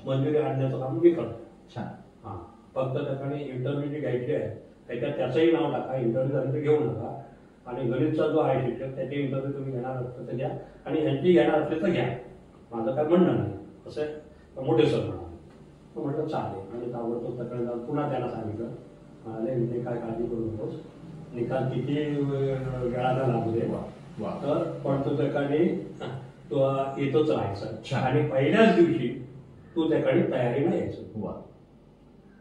मंजुरी आणण्याचं काम मी करतो. हां फक्त त्याकडे इंटरव्ह्यू जी घ्यायची आहे त्याच्यात त्याचंही नाव टाका, इंटरव्ह्यू झाली तर घेऊ नका. आणि गणितचा जो आहे शिक्षक त्याचे इंटरव्ह्यू तुम्ही घेणार असलं तर घ्या आणि यांची घेणार असले तर घ्या, माझं काय म्हणणं नाही असं मोठे सर म्हणाले. म्हटलं चालेल. आणि ताबडतोब त्याकडे जाऊन पुन्हा त्यांना सांगितलं. म्हणाले मी काय काळजी करू नकोस, निकाल किती वेळाला लागू दे तर पण तू त्याकडे तो येतोच राहायचं आणि पहिल्याच दिवशी तू त्याकडे तयारीला यायचं.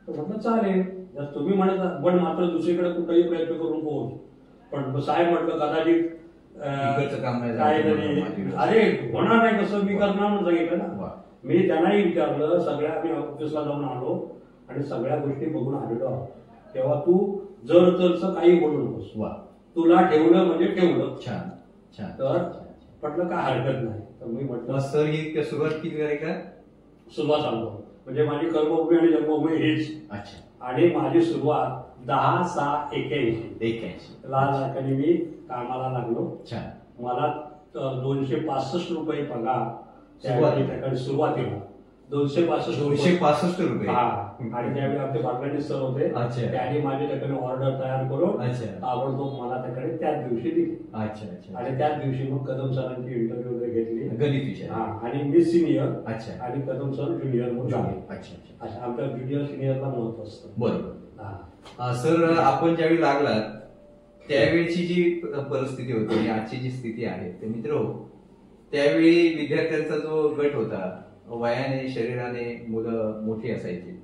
तर म्हटलं चालेल जर तुम्ही म्हणत, पण मात्र दुसरीकडे कुठेही प्रयत्न करून पोहोच. पण साहेब म्हटलं कदाचित काय तरी अरे होणार नाही कसं मी करणार म्हणून सांगितलं ना. मी त्यांनाही विचारलं, सगळ्या आम्ही ऑफिसला जाऊन आलो आणि सगळ्या गोष्टी बघून आलेलो आहोत. तेव्हा तू जर तरच काही बोलू नकोस, तुला ठेवलं म्हणजे ठेवलं. तर म्हटलं काय हरकत नाही. तर मी म्हटलं सर ही सुरुवात किती आहे का? सुरुवात सांगतो म्हणजे माझी कर्मभूमी आणि जन्मभूमी हीच. आणि माझी सुरुवात 10/6/81 ला मी कामाला लागलो. मला 265 रुपये पगार त्याकडे सुरुवातीला 265 रुपये. आणि त्यावेळी आमचे बागलांडी सर होते, त्यांनी माझी त्याकडे ऑर्डर तयार करून ताबडतोब मला त्याकडे त्याच दिवशी दिली. आणि त्याच दिवशी मग कदम सरांची इंटरव्ह्यू वगैरे घेतली गणित. आणि मी सिनियर आणि कदम सर ज्युनियर म्हणून झाले. अच्छा आमच्या ज्युनियर सिनियरला महत्व असतं. बरोबर. सर आपण ज्यावेळी लागलात त्यावेळीची जी परिस्थिती होती आणि आजची जी स्थिती आहे ते मित्र, त्यावेळी विद्यार्थ्यांचा जो गट होता वयाने शरीराने मुलं मोठी असायची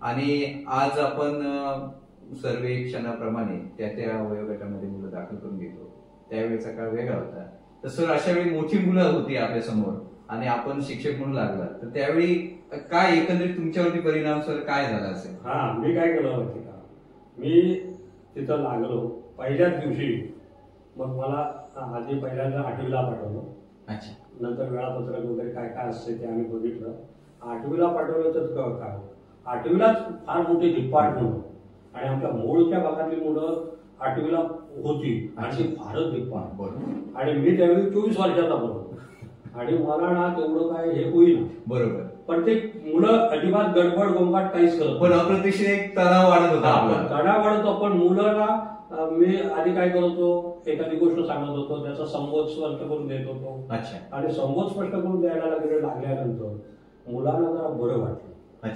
आणि आज आपण सर्वेक्षणाप्रमाणे त्या त्या वयोगटामध्ये मुलं दाखल करून घेतो. त्यावेळेचा काळ वेगळा होता. तर सर अशा वेळी मोठी मुलं होती आपल्या समोर आणि आपण शिक्षक म्हणून लागला, तर त्यावेळी काय एकंदरीत तुमच्यावरती परिणाम सर काय झाला असेल? मी काय केलं माहिती का, मी तिथं लागलो पहिल्याच दिवशी. मग मला आधी पहिल्यांदा 8वीला पाठवलं. नंतर वेळापत्रक वगैरे काय काय असते ते आम्ही बघितलं. 8वीला पाठवलं तर काय 8वीलाच फार मोठी धिप्पाट म्हणून आणि आमच्या मूळच्या भागातली मुलं 8वीला होती आणि फारच धिप्पाट. आणि मी त्यावेळी 24 वर्षाचा होतो आणि मला ना तेवढं काय हे होईल. बरोबर. पण ते मुलं अजिबात गडबड गोंगाट काहीच करत, पण अप्रत्यक्ष एक तणाव वाढत होता. तणाव वाढत होता. पण मुलांना मी आधी काय करत होतो, एखादी गोष्ट सांगत होतो त्याचा संबोध स्पष्ट करून देत होतो. आणि संबोध स्पष्ट करून द्यायला लागल्यानंतर मुलांना जरा बरं वाटलं.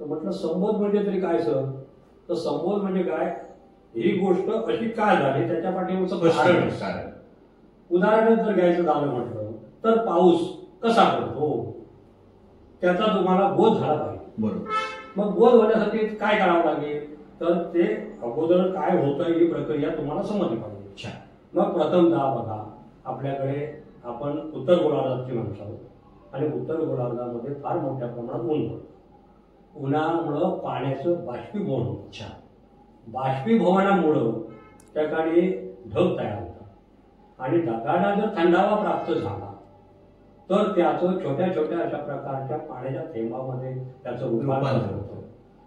तर म्हटलं संबोध म्हणजे तरी काय सर? तर संबोध म्हणजे काय, ही गोष्ट अशी काय झाली त्याच्या पाठीमागचं कारण. उदाहरण जर घ्यायचं झालं म्हटलं तर पाऊस कसा पडतो त्याचा तुम्हाला बोध झाला पाहिजे. बरोबर. मग बोध होण्यासाठी काय करावं लागेल तर ते अगोदर काय होतं ही प्रक्रिया तुम्हाला समजली पाहिजे. मग प्रथमतः बघा, आपल्याकडे आपण उत्तर गोलार्धाची माणसं आहोत आणि उत्तर गोलार्धामध्ये फार मोठ्या प्रमाणात ऊन पडतं. उन्हामुळं पाण्याचं बाष्पीभवन होतं. बाष्पीभवनामुळं त्या ठिकाणी ढग तयार होतात आणि ढगांना जर थंडावा प्राप्त झाला तर त्याचं छोट्या छोट्या अशा प्रकारच्या पाण्याच्या थेंबामध्ये त्याचं रूपांतर होतं.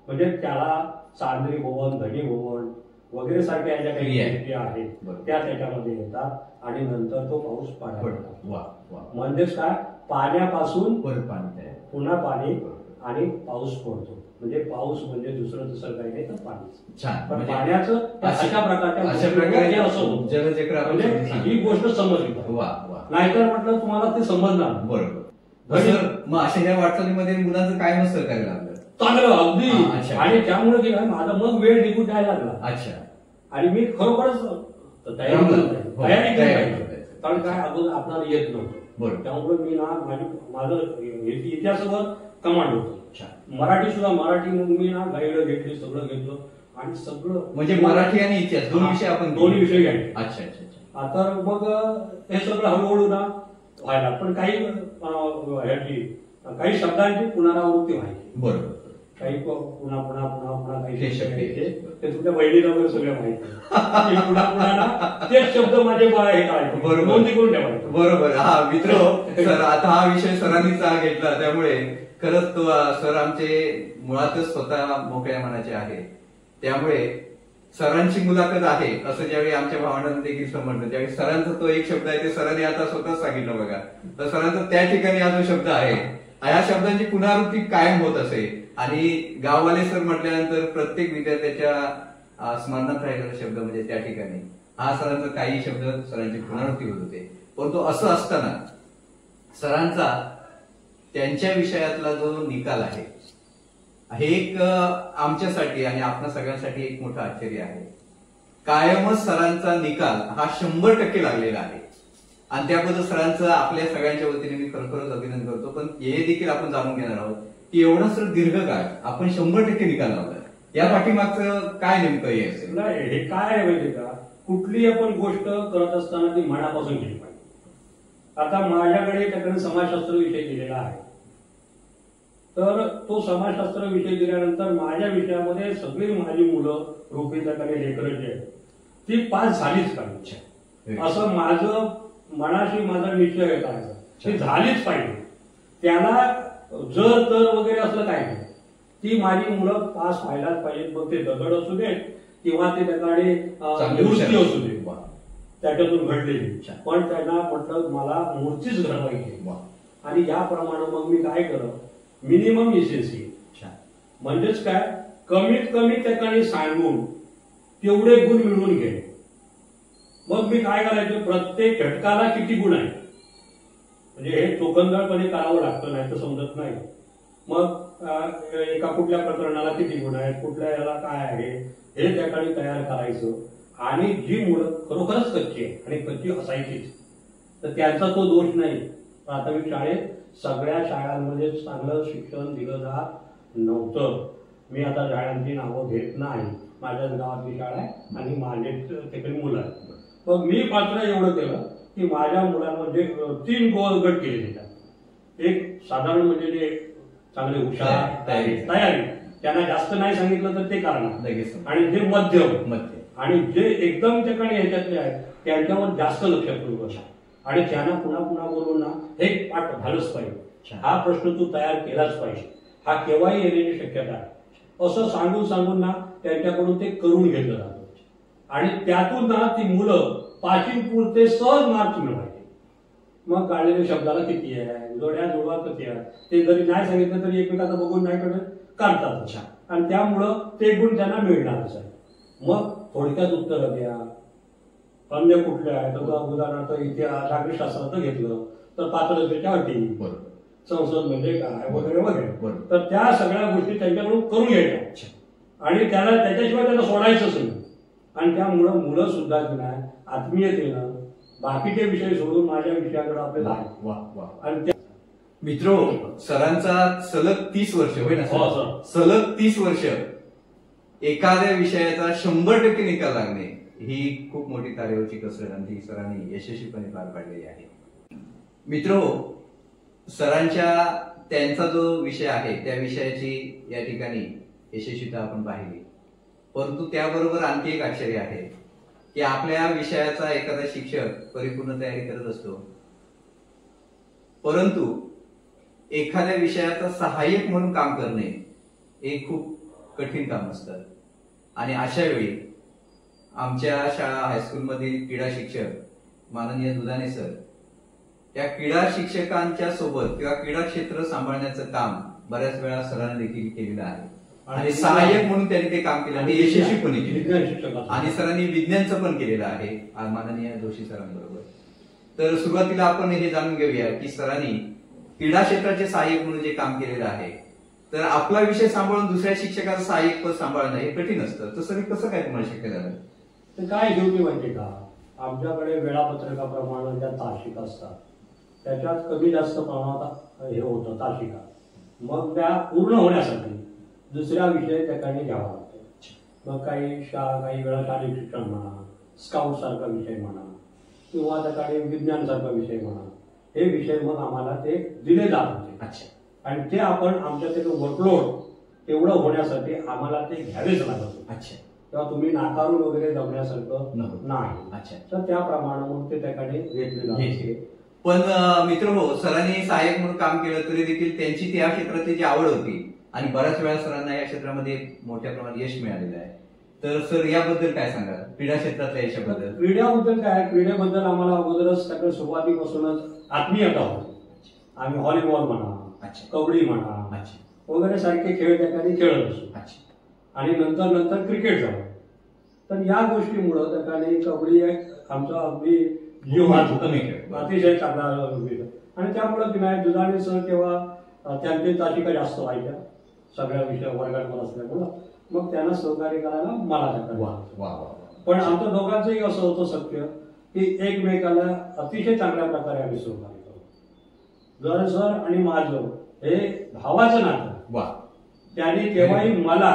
म्हणजे त्याला चांदणी भवन, धनी भवन वगैरे सारख्या ज्या काही गोष्टी आहेत त्या त्याच्यामध्ये येतात आणि नंतर तो पाऊस पडतो. म्हणजेच काय, पाण्यापासून पुन्हा पाणी आणि पाऊस पडतो. म्हणजे पाऊस म्हणजे दुसरं काही नाही तर पाणी. पण पाण्याचं अशा प्रकारे असं म्हणजे ही गोष्ट समजली. नाहीतर म्हटलं तुम्हाला ते समजणार. बरोबर. मग अशा या वाटचालीमध्ये मुलांचं काय मग सहकार्य लागलं? चांगलं अगदी. आणि त्यामुळे की काय, माझा मग वेळ निघून जायला लागला. अच्छा. आणि मी खरोखरच तयारी केली पाहिजे. कारण काय, अगोदर आपल्याला येत नव्हतं. बरोबर. त्यामुळे मी ना माझं इतिहासावर कमांड होतं. मराठी सुद्धा मराठी मग मी ना गाईड घेतली, सगळं घेतलं आणि सगळं म्हणजे मराठी आणि इतिहास दोन विषय आपण दोन्ही विषय घ्यायचे. अच्छा अच्छा अच्छा. आता मग हे सगळं हळूहळू ना व्हायला, पण काही काही शब्दांची पुनरावृत्ती व्हायची. बरोबर. काही पुन्हा पुन्हा पुन्हा पुन्हा काही शब्द ते तुमच्या बहिणीला वगैरे सगळं माहिती. पुन्हा पुन्हा तेच शब्द माझे हे करायचे. बरोबर. नोंदी करून ठेवायचे. बरोबर. हा मित्र, सर आता हा विषय सरांनीच घेतला त्यामुळे खरंच तो सर आमचे मुळातच स्वतः मोकळ्या मनाचे आहे. त्यामुळे सरांची मुलाखत आहे असं ज्यावेळी आमच्या भावंडांना देखील समजलं, त्यावेळी सरांचा तो एक शब्द आहे ते सरांनी आता स्वतःच सांगितलं बघा. तर सरांचा त्या ठिकाणी हा जो शब्द आहे, या शब्दांची पुनरावृत्ती कायम होत असे आणि गाववाले सर म्हटल्यानंतर प्रत्येक विद्यार्थ्याच्या स्मरणात राहिलेला शब्द म्हणजे त्या ठिकाणी हा सरांचा काही शब्द सरांची पुनरावृत्ती होत होते. परंतु असं असताना सरांचा त्यांच्या विषयातला जो निकाल आहे हे एक आमच्यासाठी आणि आपल्या सगळ्यांसाठी एक मोठं आश्चर्य आहे. कायमच सरांचा निकाल हा 100% लागलेला आहे आणि त्याबद्दल सरांचं आपल्या सगळ्यांच्या वतीने मी खरोखरच अभिनंदन करतो. पण हे देखील आपण जाणून घेणार आहोत की एवढा सर दीर्घकाळ आपण 100% निकाल लावला, या पाठीमागचं काय नेमकं हे असेल? नाही, हे काय आहे माहिती का, कुठली आपण गोष्ट करत असताना ती मनापासून केली पाहिजे. आता माझ्याकडे त्याकडे समाजशास्त्र विषय दिलेला आहे, तर तो समाजशास्त्र विषय दिल्यानंतर माझ्या विषयामध्ये सगळी माझी मुलं रूपीताकडे लेकरं जे आहेत ती पास झालीच पाहिजे असं माझं मनाशी माझा निश्चय येत आहे. ती झालीच पाहिजे. त्याला जर तर वगैरे असलं काय नाही, ती माझी मुलं पास व्हायलाच पाहिजेत. मग ते दगड असू देत किंवा ते त्याकडे मूर्ती असू दे त्याच्यातून घडलेली, पण त्यांना म्हटलं मला मूर्तीच घडवायची. आणि याप्रमाणे मग मी काय करत, मिनिमम इसेन्सी म्हणजेच काय, कमीत कमी त्याकडे सांगून तेवढे गुण मिळवून घे. मग मी काय करायचं, प्रत्येक घटकाला किती गुण आहे म्हणजे हे चोखंदळपणे करावं लागतं, नाही तर समजत नाही. मग एका कुठल्या प्रकरणाला किती गुण आहेत, कुठल्या याला काय आहे हे त्याकडे तयार करायचं. आणि जी मुलं खरोखरच कच्ची आहे आणि कच्ची असायचीच तर त्यांचा तो दोष नाही. प्राथमिक शाळेत सगळ्या शाळांमध्ये चांगलं शिक्षण दिलं जात नव्हतं. मी आता शाळांची नावं घेत नाही, माझ्याच गावातली शाळा आहे आणि माझे तिकडे मुलं आहेत. मग मी मात्र एवढं केलं की माझ्या मुलांमध्ये 3 गट केले त्याच्यात. एक साधारण म्हणजे जे चांगले हुशार तयारी, त्यांना जास्त नाही सांगितलं तर ते करणार, आणि जे मध्यम आणि जे एकदम त्याकडे ह्याच्यातले आहेत त्यांच्यावर जास्त लक्ष ठेवू आणि त्यांना पुन्हा पुन्हा बोलून ना हे पाठ झालंच पाहिजे, हा प्रश्न तू तयार केलाच पाहिजे, हा केव्हाही येण्याची शक्यता आहे असं सांगून ना त्यांच्याकडून ते करून घेतलं जातं. आणि त्यातून ना ती मुलं पासिंग पुरते सहज मार्क्स मिळवायचे. मग काढलेल्या शब्दाला किती आहे, जोड्या जुळवा किती आहे ते जरी नाही सांगितलं तरी एकमेकांना बघून नाही काढतात आणि त्यामुळं ते गुण त्यांना मिळणारच आहे. मग थोडक्यात उत्तर द्या. अन्य कुठले आहे तर उदाहरणार्थ इतिहास नागरिकशास्त्राचं घेतलं तर पात्रतेच्या अटी, संसद म्हणजे काय वगैरे वगैरे, तर त्या सगळ्या गोष्टी त्यांच्याकडून करून घ्यायच्या. आणि त्याच्याशिवाय त्याला सोडायचंच नाही. आणि त्यामुळं मुलं सुद्धा की नाही आत्मीयतेनं बाकीचे विषय सोडून माझ्या विषयाकडे आपले आणि मित्रो, सरांचा सलग 30 वर्ष होय ना हो सर, सलग 30 वर्ष एखाद्या विषयाचा 100% निकाल लागणे ही खूप मोठी तारेवरची कसरत आणि सरांनी यशस्वीपणे पार पाडलेली आहे. मित्रो, सरांच्या त्यांचा जो विषय आहे त्या विषयाची या ठिकाणी यशस्वीता आपण पाहिली, परंतु त्याबरोबर आणखी एक आश्चर्य आहे की आपल्या विषयाचा एखादा शिक्षक परिपूर्ण तयारी करत असतो, परंतु एखाद्या विषयाचा सहाय्यक म्हणून काम करणे हे खूप कठीण काम असतं. आणि अशा वेळी आमच्या शाळा हायस्कूलमधील क्रीडा शिक्षक माननीय दुधाने सर या क्रीडा शिक्षकांच्या सोबत किंवा क्रीडा क्षेत्र सांभाळण्याचं काम बऱ्याच वेळा सरांनी देखील केलेलं आहे आणि सहाय्यक म्हणून त्यांनी ते काम केलं आणि यशस्वीपणे केलं. आणि सरांनी विज्ञानचं पण केलेलं आहे माननीय जोशी सरांबरोबर. तर सुरुवातीला आपण हे जाणून घेऊया की सरांनी क्रीडा क्षेत्राचे सहाय्यक म्हणून जे काम केलेलं आहे, तर आपला विषय सांभाळून दुसऱ्या शिक्षकाचं सहाय्यक पद सांभाळणं हे कठीण असतं. तसं कसं काय तुम्हाला शक्य झालं? तर काय घेऊन माहिती का, आमच्याकडे वेळापत्रकाप्रमाणे ज्या तासिका असतात त्याच्यात कमी जास्त प्रमाणात हे होतं तासिका. मग त्या पूर्ण होण्यासाठी दुसरा विषय त्या ठिकाणी घ्यावा लागतो. मग काही वेळा शारीरिक शिक्षण म्हणा, स्काउट सारखा विषय म्हणा किंवा त्या ठिकाणी विज्ञान सारखा विषय म्हणा, हे विषय मग आम्हाला ते दिले जात होते. आणि ते आपण आमच्या ते वर्कलोड तेवढं होण्यासाठी आम्हाला ते घ्यावेच लागत होते. तेव्हा तुम्ही नाकारून वगैरे जमण्यासारखं नाही. तर त्याप्रमाणे मग ते त्या ठिकाणी घेतले जाते. पण मित्र हो, सरांनी सहाय्यक म्हणून काम केलं तरी देखील त्यांची त्या क्षेत्रातली जी आवड होती आणि बऱ्याच वेळा सरांना या क्षेत्रामध्ये मोठ्या प्रमाणात यश मिळालेलं आहे. तर सर याबद्दल काय सांगाल, क्रीडा क्षेत्रातल्या यशाबद्दल? क्रीडाबद्दल काय, क्रीडेबद्दल आम्हाला अगोदरच त्याकडे सुरुवातीपासूनच आत्मीयता होती. आम्ही व्हॉलीबॉल म्हणा, कबड्डी म्हणा वगैरे सारखे खेळ त्या ठिकाणी खेळत असतो. आणि नंतर क्रिकेट झालं. तर या गोष्टीमुळं त्या ठिकाणी कबड्डी आमचा अगदी जीव अतिशय चांगला. आणि त्यामुळं की नाही दुधाने सर तेव्हा त्यांची तासिका जास्त व्हायच्या सगळ्या विषय वर्गांवर असल्यामुळं मग त्यांना सहकार्य करायला मला त्याकडे. पण आमच्या दोघांचंही असं होतं सत्य की एकमेकाला अतिशय चांगल्या प्रकारे आम्ही सहकार्य करतो. जर सर आणि माझं हे भावाचं नातं, त्यांनी केव्हाही मला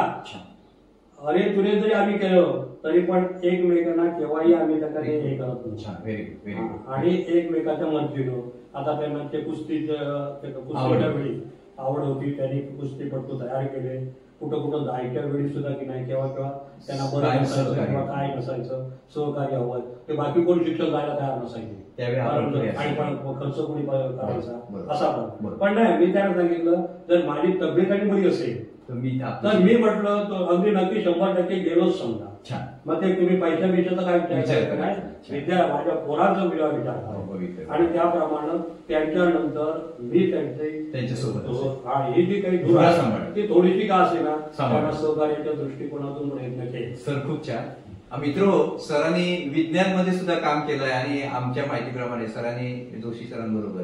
अरे तुरे जरी आम्ही केलं तरी पण एकमेकांना केव्हाही आम्ही त्याकडे हे करत नाही. आणि एकमेकाच्या मदतीनं आता त्यांना ते कुस्तीच्या वेळी आवड होती, त्यांनी कुस्तीपटू तयार केले. कुठं जायच्या वेळी सुद्धा की नाही केव्हा त्यांना बरं नसायचं किंवा काय नसायचं सहकार्य हवं ते बाकी कोण शिक्षक जायला तयार नसायचे आणि पण खर्च कोणी करायचा असा पण नाही. मी त्यांना सांगितलं जर माझी तब्येत बरी असेल तर मी म्हटलं अगदी नक्की 100% गेलोच समजा. मग ते तुम्ही पैशाचा काय विचार काय विद्या माझ्या पोरांचा विचार करा. आणि त्याप्रमाणे त्यांच्यानंतर मी त्यांच्यासोबत ही जी काही ती थोडीशी का असे ना त्यांना सहकार्याच्या दृष्टिकोनातून प्रयत्न केले. सर खूप छान. मित्र, सरांनी विज्ञान मध्ये सुद्धा काम केलंय आणि आमच्या माहितीप्रमाणे सरांनी जोशी सरांबरोबर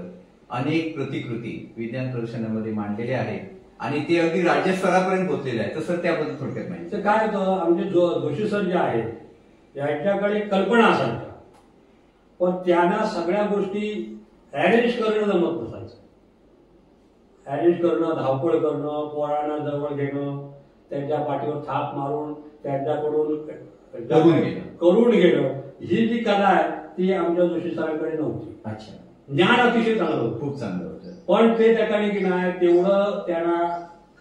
अनेक प्रतिकृती विज्ञान प्रदर्शनामध्ये मांडलेल्या आहेत आणि ते अगदी राज्य स्तरापर्यंत पोहोचलेले आहे. तर त्याबद्दल थोडक्यात माहिती. काय होतं, आमचे जोशी सर जे आहेत यांच्याकडे कल्पना असायच्या पण त्यांना सगळ्या गोष्टी अरेंज करणं जमत नसायचं. अरेंज करणं, धावपळ करणं, पोरांना जवळ घेणं, त्यांच्या पाठीवर थाप मारून त्यांच्याकडून करून घेणं, ही जी कला आहे ती आमच्या जोशी सरांकडे नव्हती. ज्ञान अतिशय चांगलं होतं, खूप चांगलं होतं, पण ते त्या ठिकाणी की नाही तेवढं त्यांना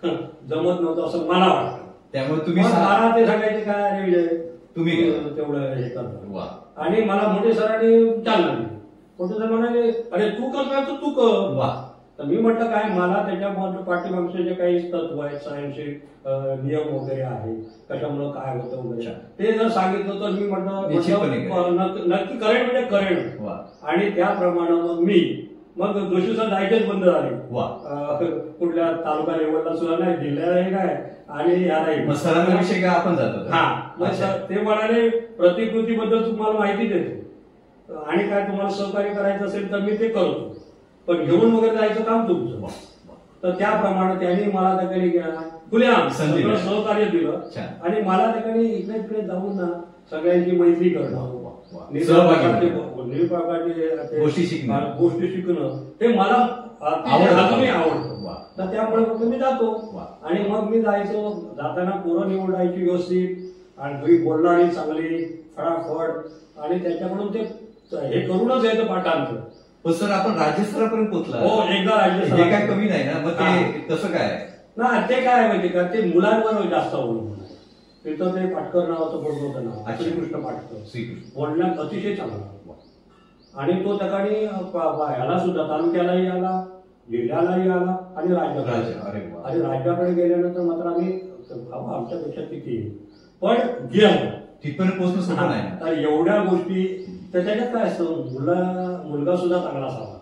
जमत नव्हतं असं मला वाटतं. त्यामुळे तुम्ही मला ते सांगायचे काय अरे विजय तुम्ही तेवढं हे करता. आणि मला मोठे सरांनी चालना दिली. मोठे सर म्हणाले अरे तू करणार तर तू कर. तर मी म्हटलं काय मला त्याच्या पाठीमागचे जे काही तत्व आहेत, सायन्सचे नियम वगैरे आहेत, कशामुळे काय होतं वगैरे ते जर सांगितलं तर मी म्हटलं नक्की करेन म्हणजे करेन. आणि त्याप्रमाणे मग जोशी सर जायचेच बंद झाले. कुठल्या तालुका लेवलला सुद्धा नाही, जिल्ह्यालाही नाही आणि यालाही आपण जातो. हा ते म्हणाले प्रतिकृतीबद्दल तुम्हाला माहिती देतो आणि काय तुम्हाला सहकार्य करायचं असेल तर मी ते करतो, पण घेऊन वगैरे जायचं काम तुमचं. तर त्याप्रमाणे त्यांनी मला त्या ठिकाणी खुलेआम सगळं सहकार्य दिलं आणि मला त्या ठिकाणी इकडे तिकडे जाऊन ना सगळ्यांची मैत्री करणं, गोष्टी शिकणं हे मला अजूनही आवडतं. तर त्यामुळे मग मी जातो आणि मग मी जायचो. जाताना पोरं निवडायची व्यवस्थित आणि घरी बोलणारी चांगली फटाफट आणि त्याच्याकडून ते हे करूनच यायचं पाठांतर. पण सर आपण राज्यस्तरापर्यंत पोहोचला. हो, एकदा राज्यस्तरा. हे काय कमी नाही ना, मग ते कसं काय ना, ते काय माहिती का, ते मुलांवर जास्त अवलंबून आहे. तिथं ते पाटकर नावाचं बोलत होतं नाव, श्रीकृष्ण पाटकर, बोलण्यात अतिशय चांगला आणि तो ठिकाणी ह्याला सुद्धा तालुक्यालाही आला, जिल्ह्यालाही आला आणि राज्याकडे. आणि राज्याकडे गेल्यानंतर मात्र आम्ही आमच्यापेक्षा किती पण गेलो तिथपर्यंत पोहोचणं सोपं नाही. तर एवढ्या गोष्टी त्याच्यात काय असतं, मुलगा सुद्धा चांगला असावा,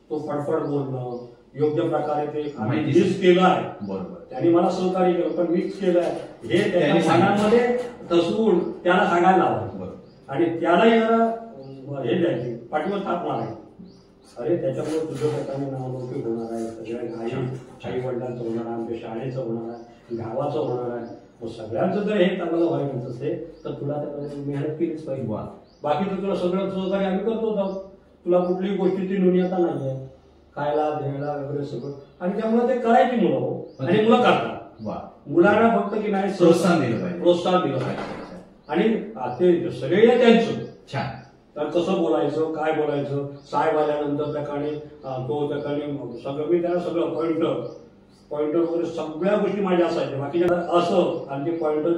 तो फडफड बोलणं, योग्य प्रकारे ते मिक्स केलं आहे. बरोबर, त्यांनी मला सहकार्य केलं पण मिक्स केलं आहे हे त्याच्या मनामध्ये तसवून त्याला सांगायला लावायचं आणि त्यालाही जरा हे द्यायचे, पाठीवर थाप मारायची. अरे त्याच्यामुळे तुझं प्रकारे नावलौकिक होणार आहे, सगळ्या आई वडिलांचं होणार आहे, आमच्या शाळेचं होणार आहे, गावाचं होणार आहे. मग सगळ्यांचं जर हे चांगलं व्हायचं असेल तर तुला त्यामध्ये मेहनत केलीच पाहिजे. बाकी तर तुला सगळं सहकार्य आम्ही करतो जाऊ, तुला कुठलीही गोष्टीची न्यूनता नाही आहे, खायला द्यायला वगैरे सगळं. आणि त्यामुळे ते करायची मुलं आणि मुलं करतात. मुलांना फक्त की नाही प्रोत्साहन दिलं पाहिजे आणि ते सगळे त्यांचं छान. तर कसं बोलायचं, काय बोलायचं, साहेब आल्यानंतर त्याकाने तो त्याकाने सगळं मी त्याला सगळं पॉइंटर वगैरे सगळ्या गोष्टी माझ्या असायच्या. बाकीच्या असं आणि ते पॉइंटर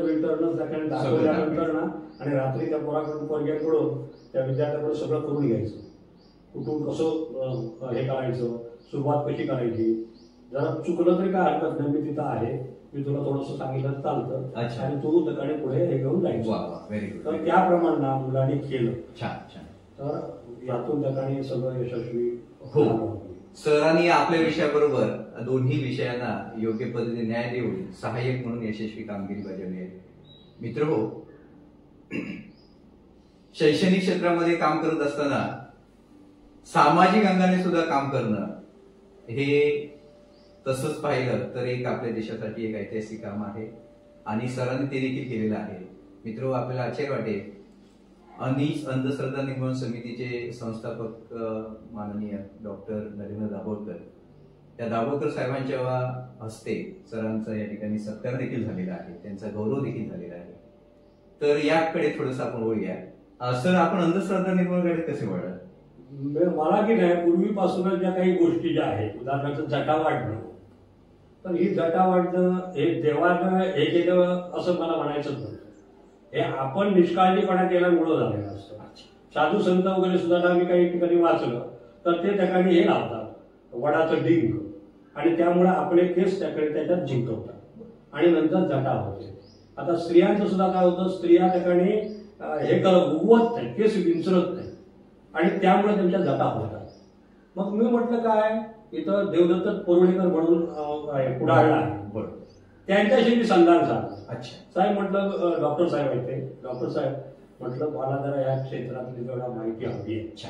त्याकडे दाखवल्यानंतर ना आणि रात्री त्या पोरग्याकडून त्या विद्यार्थ्याकडून सगळं करून घ्यायचं. कुठून कसं हे करायचं, सुरुवात कशी करायची, जरा चुकलं तरी काय हरकत नाही, मी तिथं आहे, मी तुला थोडंसं सांगितलं चालतं आणि तू त्याकडे पुढे हे घेऊन जायचं. तर त्याप्रमाणे मुलांनी केलं छान छान. तर यातून त्याकडे सगळं यशस्वी हो. सरांनी आपल्या विषयाबरोबर दोन्ही विषयांना योग्य पद्धतीने न्याय देऊन सहाय्यक म्हणून यशस्वी कामगिरी बजावली आहे. मित्रहो, शैक्षणिक क्षेत्रामध्ये काम करत असताना सामाजिक अंगाने सुद्धा काम करणं हे तसंच पाहिलं तर एक आपल्या देशासाठी एक ऐतिहासिक काम आहे आणि सरांनी ते देखील केलेलं आहे. मित्र, आपल्याला आश्चर्य वाटेल, अनीस अंधश्रद्धा निर्मूलन समितीचे संस्थापक माननीय डॉक्टर नरेंद्र दाभोळकर, त्या दाभोळकर साहेबांच्या हस्ते सरांचा या ठिकाणी सत्कार देखील झालेला आहे, त्यांचा गौरव देखील झालेला आहे. तर याकडे थोडंसं आपण वळूया. सर, आपण अंधश्रद्धा निर्मूलनाकडे कसे वळलं? मला की नाही, पूर्वीपासूनच ज्या काही गोष्टी ज्या आहेत, उदाहरणार्थ जटा वाढणं, तर ही जटा वाढणं हे देवानं हे केलं असं मला म्हणायचं नव्हतं. हे आपण निष्काळजीपणा केल्यामुळं झालेलं असतं. साधू संत वगैरे सुद्धा आम्ही काही ठिकाणी वाचलं तर ते ठिकाणी हे लावतात वडाचं डिंक आणि त्यामुळे आपले केस त्याच्यात जिंकवतात आणि नंतर जटा होते. आता स्त्रियांचं सुद्धा काय होतं, स्त्रिया ठिकाणी हे उगवत नाही, केस विंचरत नाही आणि त्यामुळे त्यांच्या जटा होतात. मग मी म्हटलं काय, इथं देवदत्त परुळेकर म्हणून पुढारला आहे, त्यांच्याशी मी संधान झाला. अच्छा साहेब म्हटलं, डॉक्टर साहेब आहेत ते, डॉक्टर साहेब म्हटलं मला जरा या क्षेत्रातली जरा माहिती हवी आहे. अच्छा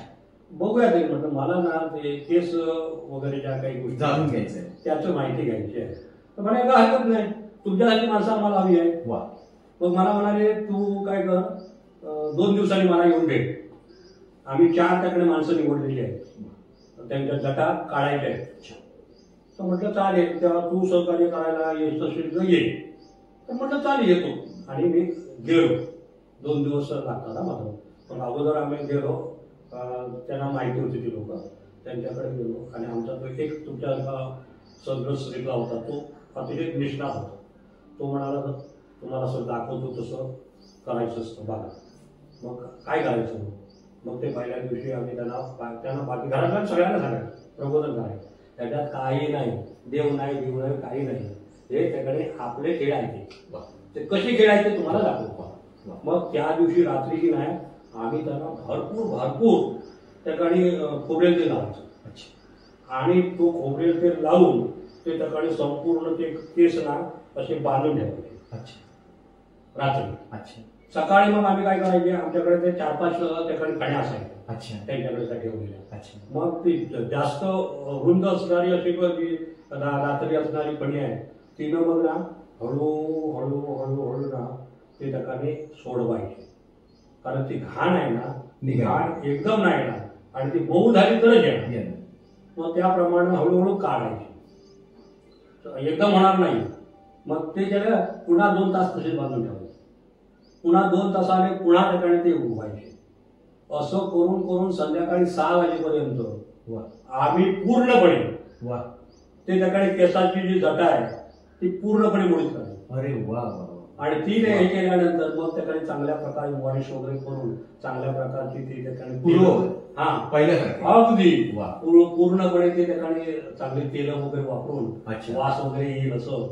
बघूया ते. म्हटलं मला ना ते केस वगैरे ज्या काही गोष्टी जाणून घ्यायचं आहे त्याचं माहिती घ्यायची आहे. तर म्हणे काय हरकत नाही, तुमच्यासाठी माणसं आम्हाला हवी आहे. मग मला म्हणाले तू काय कर, 2 दिवसांनी मला येऊन भेट. आम्ही 4 त्याकडे माणसं निवडलेली आहेत, त्यांच्या जटा काढायच्या आहेत. तर म्हटलं चालेल, तेव्हा तू सहकार्य करायला यशस्वी ये. तर म्हटलं चालेल येतो आणि मी गेलो. 2 दिवस लागतात ना माझं. पण अगोदर आम्ही गेलो, त्यांना माहिती होती ती लोक, त्यांच्याकडे गेलो आणि आमचा तो एक तुमच्या सगळं स्त्रीला होता, तो अतिशय निष्णात होता. तो म्हणाला तुम्हाला असं दाखवतो तसं करायचं असतं बघा. मग काय करायचं, मग ते पहिल्या दिवशी आम्ही त्यांना बाकी घरातल्या सगळ्यांना सांगायचं प्रबोधन करायचं. त्याच्यात काही नाही, देव नाही देव नाही काही नाही, हे त्याकडे आपले खेळ आहेत, ते कसे खेळायचे तुम्हाला दाखवतो. मग त्या दिवशी रात्रीची नाही आम्ही त्यांना भरपूर त्याकडे खोबरेल तेल लावायचं आणि तो खोबरेल तेल लावून ते त्याकडे संपूर्ण ते केस ना असे बांधून ठेवायचे रात्री. अच्छा सकाळी मग आम्ही काय करायचे, आमच्याकडे ते 4-5 त्याकडे कण्या असायच्या. अच्छा त्यांच्याकडे ठेवलेल्या. अच्छा मग ती जास्त रुंद असणारी अशी दातरी असणारी फणी आहे तिनं मग ना हळू हळू हळू हळू ना ते ठिकाणी सोडवायचे, कारण ती घाण आहे ना, ती घाण एकदम नाही ना आणि ती मऊ झाली तरच येणार. मग त्याप्रमाणे हळूहळू काढायची, एकदम होणार नाही. मग ते त्याला पुन्हा 2 तास तसेच बांधून ठेवायचे, पुन्हा 2 तासाने पुन्हा ठिकाणी ते उगवायचे. असं करून करून संध्याकाळी 6 वाजेपर्यंत आम्ही पूर्णपणे ते ठिकाणी केसाची जी जटा आहे ती पूर्णपणे मोडीत करायची. अरे वा. आणि ती हे केल्यानंतर मग त्याकडे चांगल्या प्रकारे वॉश वगैरे करून चांगल्या प्रकारची ती त्याकडे अगदी पूर्णपणे ते त्याकडे चांगले तेल वगैरे वापरून वास वगैरे येईल असं,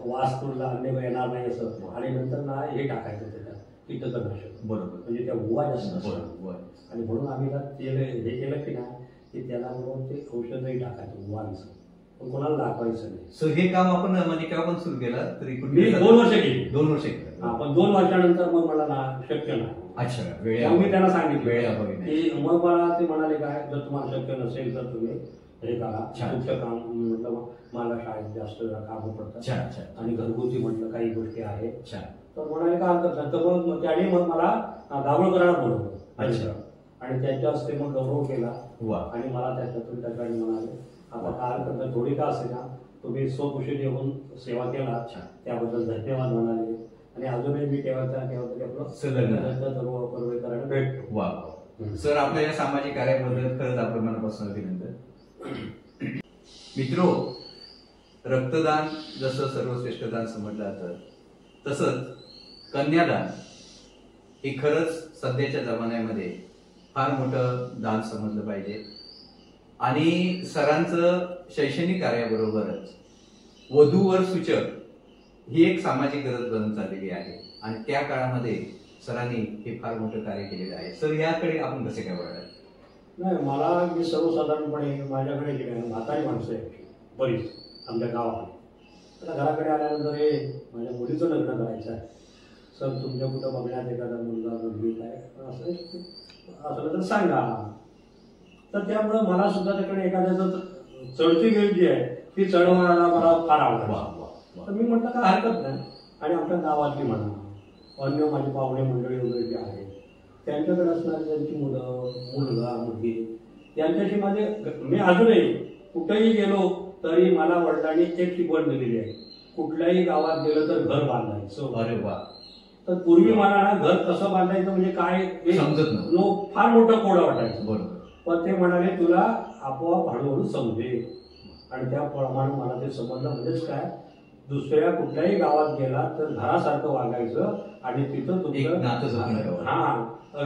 वास तुला अन्य येणार नाही असं. आणि नंतर ना हे टाकायचं त्याच्यात कीटकनाशक, बरोबर, म्हणजे त्या उवा जास्त असतात. आणि म्हणून आम्ही तेल हे केलं की नाही की त्याला म्हणून ते औषधही टाकायचं उवांचं, पण कोणाला दाखवायचं नाही. सो हे काम आपण म्हणजे केव्हा पण सुरू केलं तरी मी 2 वर्ष केली. 2 वर्ष केलं. पण 2 वर्षानंतर मग मला ना शक्य नाही. अच्छा, मग मी त्यांना सांगितलं की मग मला ते म्हणाले काय, जर तुम्हाला शक्य नसेल तर तुम्ही हे करा, तुमचं काम. म्हटलं मला शाळेत जास्त काम पडतात आणि घरगुती म्हटलं काही गोष्टी आहेत, तर म्हणाले का हरकत नाही. तर मग त्याने मग मला दाभोळकरांना बोलवलं आणि त्यांच्या हस्ते मग गौरव केला आणि मला त्याच्यातून त्याच्याकडे म्हणाले आता काय हरकत नाही, थोडी का असे ना तुम्ही स्वकुशीने येऊन सेवा केला त्याबद्दल धन्यवाद म्हणाले. आणि अजूनही मी केव्हा तरी आपलं करायला भेटतो. वा सर, आपल्या या सामाजिक कार्याबद्दल खरंच आपल्या मनापासून अभिनंदन. मित्रो, रक्तदान जसं सर्वश्रेष्ठ दान समजलं जातं तसंच कन्यादान हे खरंच सध्याच्या जमान्यामध्ये फार मोठं दान समजलं पाहिजे. आणि सरांचं शैक्षणिक कार्याबरोबरच वधूवर सूचक ही एक सामाजिक गरज बनून चाललेली आहे आणि त्या काळामध्ये सरांनी हे फार मोठं कार्य केलेलं आहे. सर, याकडे आपण कसे काय बघायला? नाही, मला मी सर्वसाधारणपणे माझ्याकडे गेले म्हातारी माणसं आहे बरीच आमच्या गावाकडे. आता घराकडे आल्यानंतर हे माझ्या मुलीचं लग्न करायचं आहे सर, तुमच्या कुठं बघण्यात एखादा मुलगा मुलगी काय असं तर सांगा. तर त्यामुळं मला सुद्धा त्याकडे एखाद्याचं चढती वेळ जी आहे ती चढवायला मला फार आवडतं. तर मी म्हटलं काय हरकत नाही. आणि आपल्या गावातली म्हणा अन्य माझी पाहुणे मंडळी वगैरे जे आहेत त्यांच्याकडे असणारी त्यांची मुलं मुलगा मुलगी यांच्याशी माझे, मी अजूनही कुठेही गेलो तरी मला वडिलांनी एक शिकवण दिलेली आहे, कुठल्याही गावात गेलं तर घर बांधायचं. अरे वा. तर पूर्वी मला ना घर कसं बांधायचं म्हणजे काय समजत नव्हतं, फार मोठं कोडं वाटायचं. बरोबर. पण ते म्हणाले तुला आपोआप हळूहळू समजेल. आणि त्याप्रमाणे मला ते समजलं. म्हणजेच काय, दुसऱ्या कुठल्याही गावात गेला तर घरासारखं वागायचं आणि तिथं तुमचं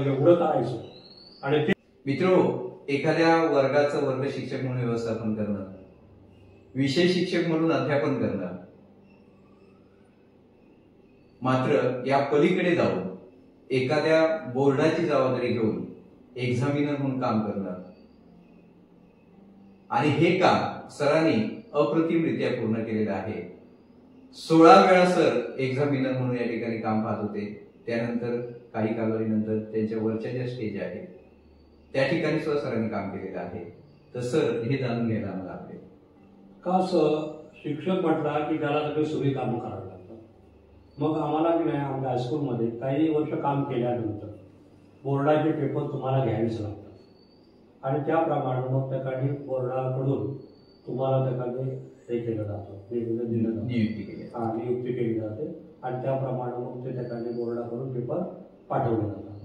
एवढं करायचं. आणि ते मित्रो, एखाद्या वर्गाचं वर्ग शिक्षक म्हणून व्यवस्थापन करणं, विषय शिक्षक म्हणून अध्यापन करणं, मात्र या पलीकडे जाऊन एखाद्या बोर्डाची जबाबदारी घेऊन एक्झामिनर म्हणून काम करणं आणि हे काम सरांनी अप्रतिमरित्या पूर्ण केलेलं आहे. 16 वेळा सर एक्झामिनर म्हणून या ठिकाणी काम पाहत होते. त्यानंतर काही कालावधीनंतर त्यांच्या वरच्या ज्या स्टेज आहेत त्या ठिकाणी सुद्धा सरांनी काम केलेलं आहे. तर सर, हे जाणून घ्यायला आम्हाला आवडेल का सर, शिक्षक म्हटला की त्याला सगळी सगळी कामं करावी लागतात. मग आम्हाला की नाही आमच्या हायस्कूलमध्ये काही वर्ष काम केल्यानंतर बोर्डाचे पेपर तुम्हाला घ्यावेच लागतात आणि त्याप्रमाणे मग त्या काही बोर्डाकडून तुम्हाला त्या काही हे केलं जातं, दिलं जातं, नियुक्ती केली जाते आणि त्याप्रमाणे मग ते त्या काही बोर्डाकडून पेपर पाठवले जातात.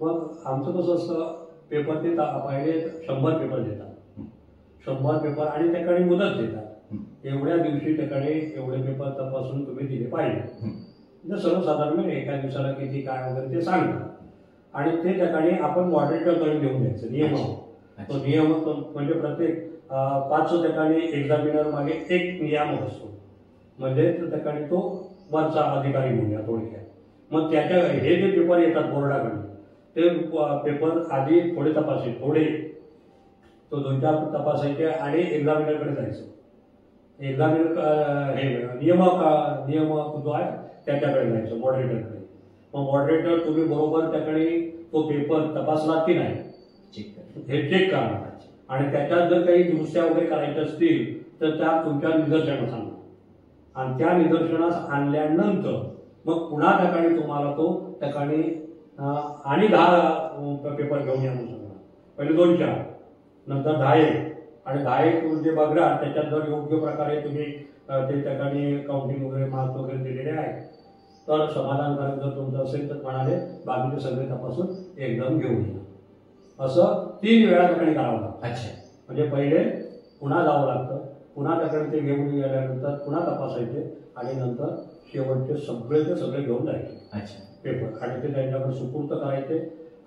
मग आमचं कसं असतं, पेपर ते पहिले 100 पेपर देतात, 100 पेपर आणि त्याकडे मुदत देतात. एवढ्या दिवशी त्याकडे एवढे पेपर तपासून तुम्ही दिले पाहिजे. म्हणजे सर्वसाधारण एका दिवसाला किती काय वगैरे ते सांगतात आणि ते ठिकाणी आपण मॉडरेटरकडे घेऊन द्यायचं. नियम तो नियम म्हणजे प्रत्येक 5 ठिकाणी एक्झामिनर मागे एक नियामक असतो, म्हणजे त्या ठिकाणी तो वरचा अधिकारी म्हणूया थोडक्यात. मग त्याच्या हे जे पेपर येतात बोर्डाकडे ते पेपर आधी थोडे तपासायचे, थोडे तो 2-4 तपासायचे आणि एक्झामिनरकडे जायचं. एक्झामिनर हे नियमक जो आहे त्याच्याकडे जायचं, मॉडरेटरकडे. मग मॉडरेटर तुम्ही बरोबर त्याकडे तो पेपर तपासला की नाही हे चेक करणार आणि त्याच्यात जर काही दुरुस्त्या वगैरे करायच्या असतील तर त्या तुमच्या निदर्शनास आणणार आणि त्या निदर्शनास आणल्यानंतर मग पुन्हा त्या ठिकाणी तुम्हाला तो त्या ठिकाणी आणि 10 पेपर घेऊन या म्हणून सांगणार. पहिले 2-4 नंतर 10 आणि 10 जे बघणार त्याच्यात जर योग्य प्रकारे तुम्ही ते त्या ठिकाणी काउंटिंग वगैरे मार्क्स वगैरे दिलेले आहेत तर समाधानकारक जर तुमचं असेल तर म्हणाले बाकीचे सगळे तपासून एकदम घेऊन या. असं 3 वेळा त्या ठिकाणी करावं लागतं. अच्छा. म्हणजे पहिले पुन्हा जावं लागतं, पुन्हा त्याकडे ते घेऊन गेल्यानंतर पुन्हा तपासायचे आणि नंतर शेवटचे सगळे घेऊन जायचे. अच्छा. पेपर आणि ते त्यांच्याकडे सुपूर्त करायचे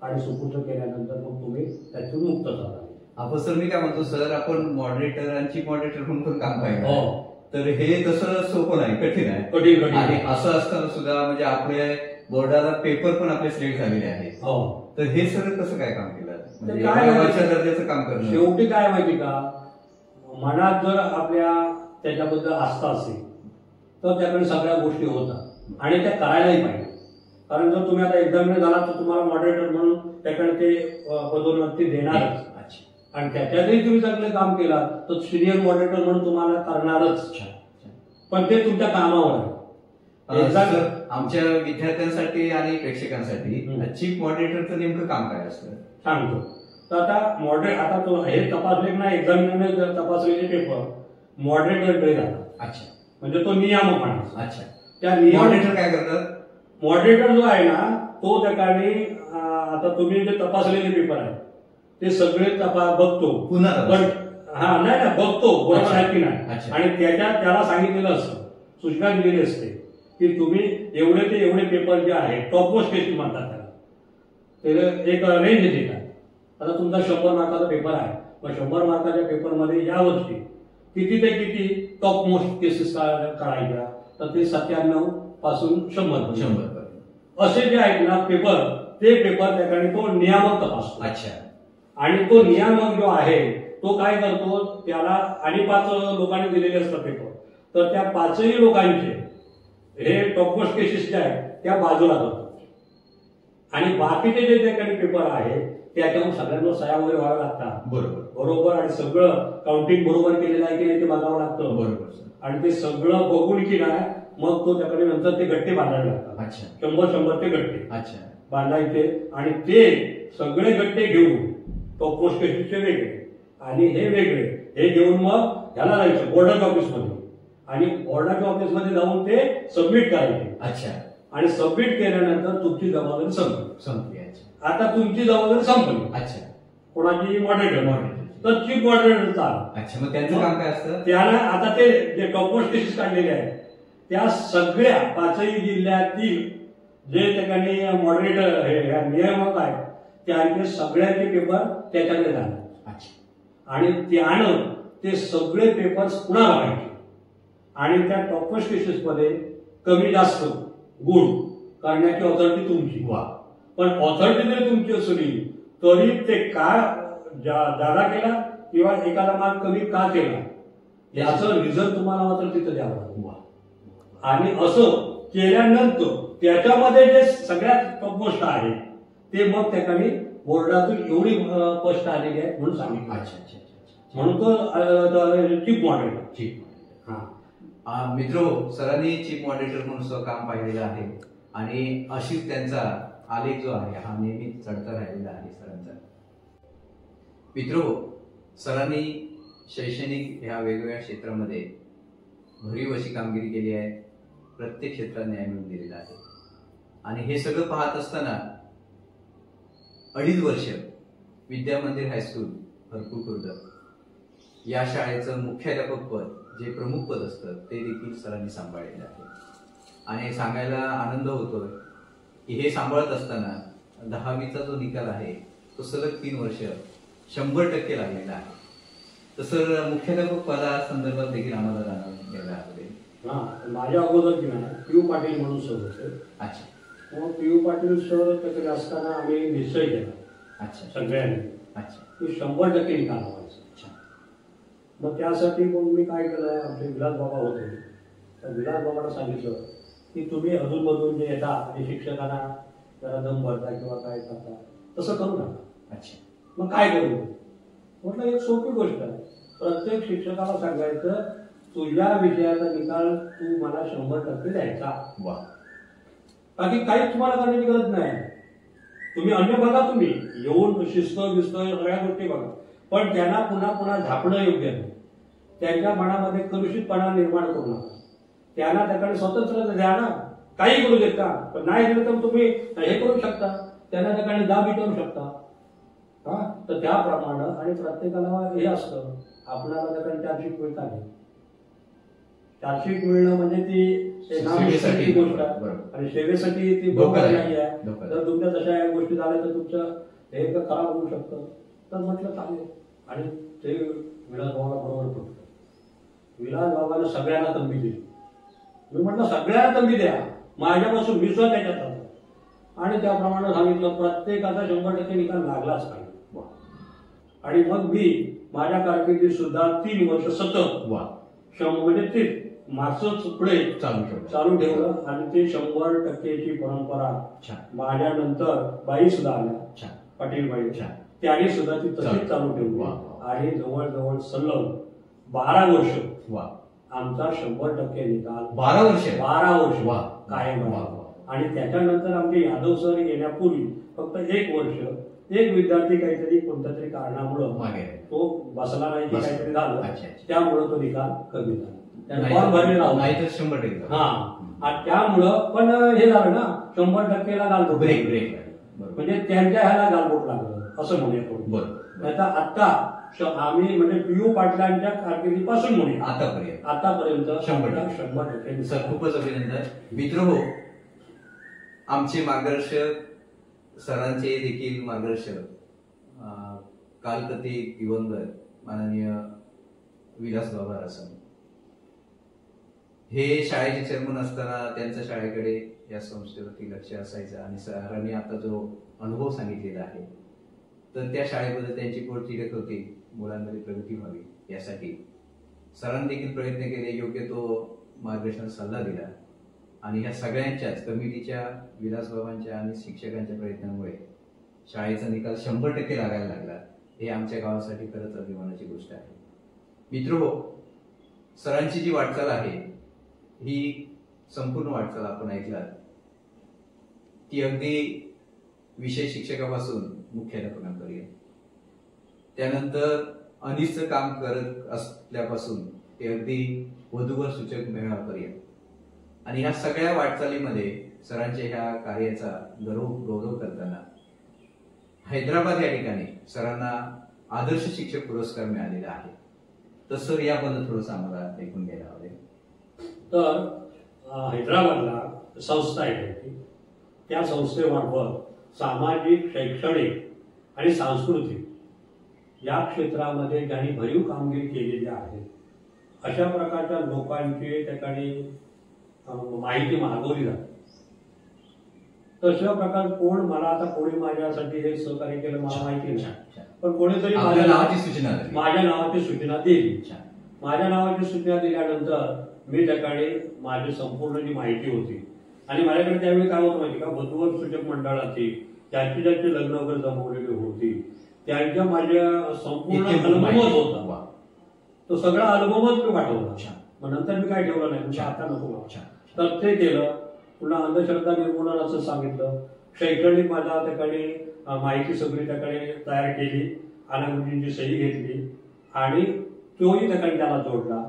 आणि सुपूर्त केल्यानंतर मग तुम्ही त्यातून मुक्त झाला. आपण सर मी काय म्हणतो सर, आपण मॉडरेटर आणि चीफ मॉडरेटर म्हणून पण काम पाहिजे. तर हे तसं सोपं नाही, कठीण आहे. कठीण आणि असं असताना सुद्धा म्हणजे आपल्या बोर्डाला पेपर पण आपले सिलेक्ट झालेले आहेत. तर हे सर कसं काय काम केलं, म्हणजे वरच्या दर्जाचं काम करणं. शेवटी काय माहिती का, मनात जर आपल्या त्याच्याबद्दल आस्था असेल तर त्याकडे सगळ्या गोष्टी होतात आणि त्या करायलाही पाहिजे. कारण जर तुम्ही आता एक्झामिनर झाला तर तुम्हाला मॉडरेटर म्हणून त्याकडे ते पदोन्नती देणारच आणि त्याच्यातही तुम्ही चांगले काम केलं तर सिनियर मॉडरेटर म्हणून तुम्हाला करणारच. पण ते तुमच्या कामावर आहे. आमच्या विद्यार्थ्यांसाठी आणि प्रेक्षकांसाठी चीफ मॉडरेटरचं नेमकं काम काय असतं सांगतो. तर आता तो हे तपासले नाही, एक्झामिनरने तपासलेले पेपर मॉडरेटरकडे जातात. अच्छा. म्हणजे तो नियामक माणूस. अच्छा. त्या मॉडरेटर काय करतात, मॉडरेटर जो आहे ना तो त्या ठिकाणी आता तुम्ही जे तपासलेले पेपर आहे ते सगळे बघतो पुन्हा. पण नाही बघतो बरोबर आहे की नाही आणि त्याच्यात त्याला सांगितलेलं असतं, सूचना दिलेली असते की तुम्ही एवढे ते एवढे पेपर जे आहेत टॉप मोस्ट केसेस म्हणतात त्याला, ते एक रेंज देतात. आता तुमचा 100 मार्काचा पेपर आहे, मग 100 मार्काच्या पेपरमध्ये यावर्षी किती ते किती टॉप मोस्ट केसेस काढायच्या, तर ते 97 पासून 100 असे जे आहेत ना पेपर, ते पेपर त्याकडे तो नियामक तपासतो. अच्छा. आणि तो नियामक जो आहे तो काय करतो, त्याला आणि 5 लोकांनी दिलेले असतात पेपर, तर त्या 5ही लोकांचे हे टॉप मोस्ट केसेस जे आहेत त्या बाजूला जातात आणि बाकीचे जे काही पेपर आहे त्याच्यावर सगळ्यांना सह्या वगैरे व्हाव्या लागतात. बरोबर आणि सगळं काउंटिंग बरोबर केलेलं आहे की नाही ते बघावं लागतं. बरोबर. आणि ते सगळं बघून की नाही मग तो त्याकडे नंतर ते गट्टे बांधावे लागतात. अच्छा. 100 ते गट्टे. अच्छा. बांधायचे आणि ते सगळे गट्टे घेऊन टॉप मोस्ट केसेसचे वेगळे आणि हे वेगळे हे घेऊन मग ह्याला जायचं बोर्डाच्या ऑफिसमध्ये आणि बोर्डाच्या ऑफिसमध्ये जाऊन ते सबमिट करायचे. अच्छा. आणि सबमिट केल्यानंतर तुमची जबाबदारी संपली. आता तुमची जबाबदारी संपली. अच्छा. कोणाची, मॉडरेटर. तर चीफ मॉडरेटरचा. अच्छा. मग त्यांचं काम काय असतं, त्याला आता ते जे टॉप मोस्ट केसेस काढलेले आहेत त्या सगळ्या 5ही जिल्ह्यातील जे ठिकाणी मॉडरेटर हे नियामक आहेत त्यांचे सगळ्यांचे पेपर त्याच्याकडे जाणार. आणि त्यानं ते सगळे पेपर्स पुन्हा बघायचे आणि त्या टॉप मोस्ट केसेस मध्ये कमी जास्त गुण करण्याची ऑथॉरिटी तुमची. पण ऑथॉरिटी जरी तुमची असली तरी ते का जादा केला किंवा एखादा मार्क कमी का केला याचं रिझल्ट तुम्हाला मात्र तिथं द्यावं लागतं. आणि असं केल्यानंतर त्याच्यामध्ये जे सगळ्यात टॉप मोस्ट आहे ते मग त्या ठिकाणी बोर्डातून एवढी पोस्ट आलेली आहे म्हणून सांगितलं. अच्छा. म्हणून तो चीफ मॉडरेटर. मित्रो, सरांनी चीफ मॉडरेटर म्हणून काम पाहिलेलं आहे आणि अशीच त्यांचा आलेख जो आहे हा नेहमी चढता राहिलेला आहे सरांचा. मित्रो, सरांनी शैक्षणिक ह्या वेगवेगळ्या क्षेत्रामध्ये भरीव अशी कामगिरी केली आहे. प्रत्येक क्षेत्रात न्याय मिळवून दिलेला आहे आणि हे सगळं पाहत असताना 2.5 वर्ष विद्या मंदिर हायस्कूल भरपूर खुर्द या शाळेचं मुख्याध्यापक पद जे प्रमुख पद असतं ते देखील सरांनी सांभाळलेलं आहे. आणि सांगायला आनंद होतोय की हे सांभाळत असताना 10वीचा जो निकाल आहे तो सलग 3 वर्ष 100% लागलेला आहे. तर सर, मुख्याध्यापक पदासंदर्भात देखील आम्हाला जाणून घ्यायला आवडेल. माझ्या अगोदर की नाही पी.यू. पाटील म्हणून सर होते. अच्छा. मग पी.यू. पाटील सर त्याकडे असताना आम्ही निश्चय केला. अच्छा. सगळ्यांनी. अच्छा. की 100% निकाल लावायचा. अच्छा. मग त्यासाठी मग मी काय केलं, आमचे विलास बाबा होते, त्या विलास बाबांना सांगितलं की तुम्ही अधूनमधून जे येता आणि शिक्षकांना जरा दम भरता किंवा काय करता तसं करू नका. अच्छा. मग काय करू म्हटलं, एक सोपी गोष्ट आहे प्रत्येक शिक्षकाला सांगायचं तुझ्या विषयाचा निकाल तू मला 100% द्यायचा. बाकी काहीच तुम्हाला करण्याची गरज नाही. तुम्ही अन्य बघा, तुम्ही येऊन शिस्त बिस्त सगळ्या गोष्टी बघा, पण त्यांना पुन्हा पुन्हा झापणं योग्य नाही. त्यांच्या मनामध्ये कलुषितपणा निर्माण करू नका. त्यांना त्याकडे स्वतंत्र द्या ना, काही करू देत का, पण नाही दिलं तर तुम्ही हे करू शकता, त्यांना त्याकडे दाब विचारू शकता. हा, तर त्याप्रमाणे आणि प्रत्येकाला हे असतं, आपल्याला त्याकडे चार्जशीट मिळत आहे. चार्जशीट मिळणं म्हणजे ती गोष्ट आहे आणि सेवेसाठी ती बरोबर नाही आहे. जर तुमच्या तशा गोष्टी झाल्या तर तुमचं हे खराब होऊ शकतं. तर म्हटलं चालेल, आणि ते विलास भावाला बरोबर पडतं. विलास भावाला सगळ्यांना तंबी दिली. मी म्हटलं सगळ्यांना तंबी द्या, माझ्यापासून मी सुद्धा त्याच्यात राहतो. आणि त्याप्रमाणे सांगितलं प्रत्येकाचा 100% निकाल लागलाच पाहिजे. आणि मग मी माझ्या कारकिर्दीत सुद्धा 3 वर्ष सतत म्हणजे ते मार्क्सच पुढे चालू ठेवलं आणि ते 100%ची परंपरा माझ्यानंतर बाई सुद्धा आल्या, पाटील बाई, त्यांनी सुद्धा ती तशीच चालू ठेवली. आणि जवळजवळ सलग 12 वर्ष आमचा 100% निकाल 12 वर्ष कायम राहिला. आणि त्याच्यानंतर आमचे यादव सर येण्यापूर्वी फक्त 1 वर्ष एक विद्यार्थी काहीतरी कोणत्या तरी कारणामुळे तो बसला नाही, काहीतरी झालं, त्यामुळे तो निकाल कमी झाला. नाहीतर 100%. हा, त्यामुळं पण हे झालं ना, 100%ला गालबोट ब्रेक म्हणजे त्यांच्या ह्याला गालबोट लागलं असं म्हणूया. आता आता आम्ही म्हणजे पीयू पाटलांच्या कारकिर्दीपासून म्हणूया आतापर्यंत 100%. सर खूपच अभिनंदन. मित्रहो, आमचे मार्गदर्शक सरांचे देखील मार्गदर्शक कालकथित दिवंगत माननीय विलास बाबा रासम हे शाळेचे चेअरमन असताना त्यांच्या शाळेकडे या संस्थेवरती लक्ष असायचं. आणि सरांनी आता जो अनुभव सांगितलेला आहे तर त्या शाळेबद्दल त्यांची पोट तिडक होती, मुलांमध्ये प्रगती व्हावी यासाठी सरांनी देखील प्रयत्न केले, योग्य तो मार्गदर्शन सल्ला दिला. आणि ह्या सगळ्यांच्याच कमिटीच्या, विलासबाबांच्या आणि शिक्षकांच्या प्रयत्नामुळे शाळेचा निकाल 100% लागायला लागला. हे आमच्या गावासाठी खरंच अभिमानाची गोष्ट आहे. मित्रहो, सरांची जी वाटचाल आहे ही संपूर्ण वाटचाल आपण ऐकलात, ती अगदी विषय शिक्षकापासून मुख्याध्यापकांपर्यंत, त्यानंतर अनिष्ट काम करत असल्यापासून ते अगदी वधूवर सूचक मेळाव्यापर्यंत. आणि ह्या सगळ्या वाटचालीमध्ये सरांच्या ह्या कार्याचा गौरव करताना हैदराबाद या ठिकाणी सरांना आदर्श शिक्षक पुरस्कार मिळालेला आहे. तर सर याबद्दल थोडंसं आम्हाला ऐकून घ्यायला आवडेल. तर हैदराबादला संस्था आहे, त्या संस्थेमार्फत सामाजिक, शैक्षणिक आणि सांस्कृतिक या क्षेत्रामध्ये ज्यांनी भरीव कामगिरी केलेली आहे अशा प्रकारच्या लोकांची त्याकडे माहिती मागवली जाते. तशा प्रकार कोण, मला आता कोणी माझ्यासाठी हे सहकार्य केलं मला माहिती नाही, पण कोणीतरी माझ्या नावाची सूचना दिली. माझ्या नावाची सूचना दिल्यानंतर मी त्याकडे माझी संपूर्ण जी माहिती होती, आणि माझ्याकडे त्यावेळी काय होतं माहिती का, वधूवर सूचक मंडळाची ज्यांची ज्यांची लग्न वगैरे जमवलेली होती त्यांच्या माझ्या संपूर्ण अनुभवच होता. तो सगळा अनुभवच मी पाठवला. मग नंतर मी काय ठेवलं नाही, म्हणजे आता नको. तर ते केलं. पुन्हा अंधश्रद्धा निर्मूलनाचं सांगितलं. शैक्षणिक माझा त्याकडे माहिती सगळी त्याकडे तयार केली, अनागुजींची सही घेतली आणि तोही त्याकडे त्याला जोडला.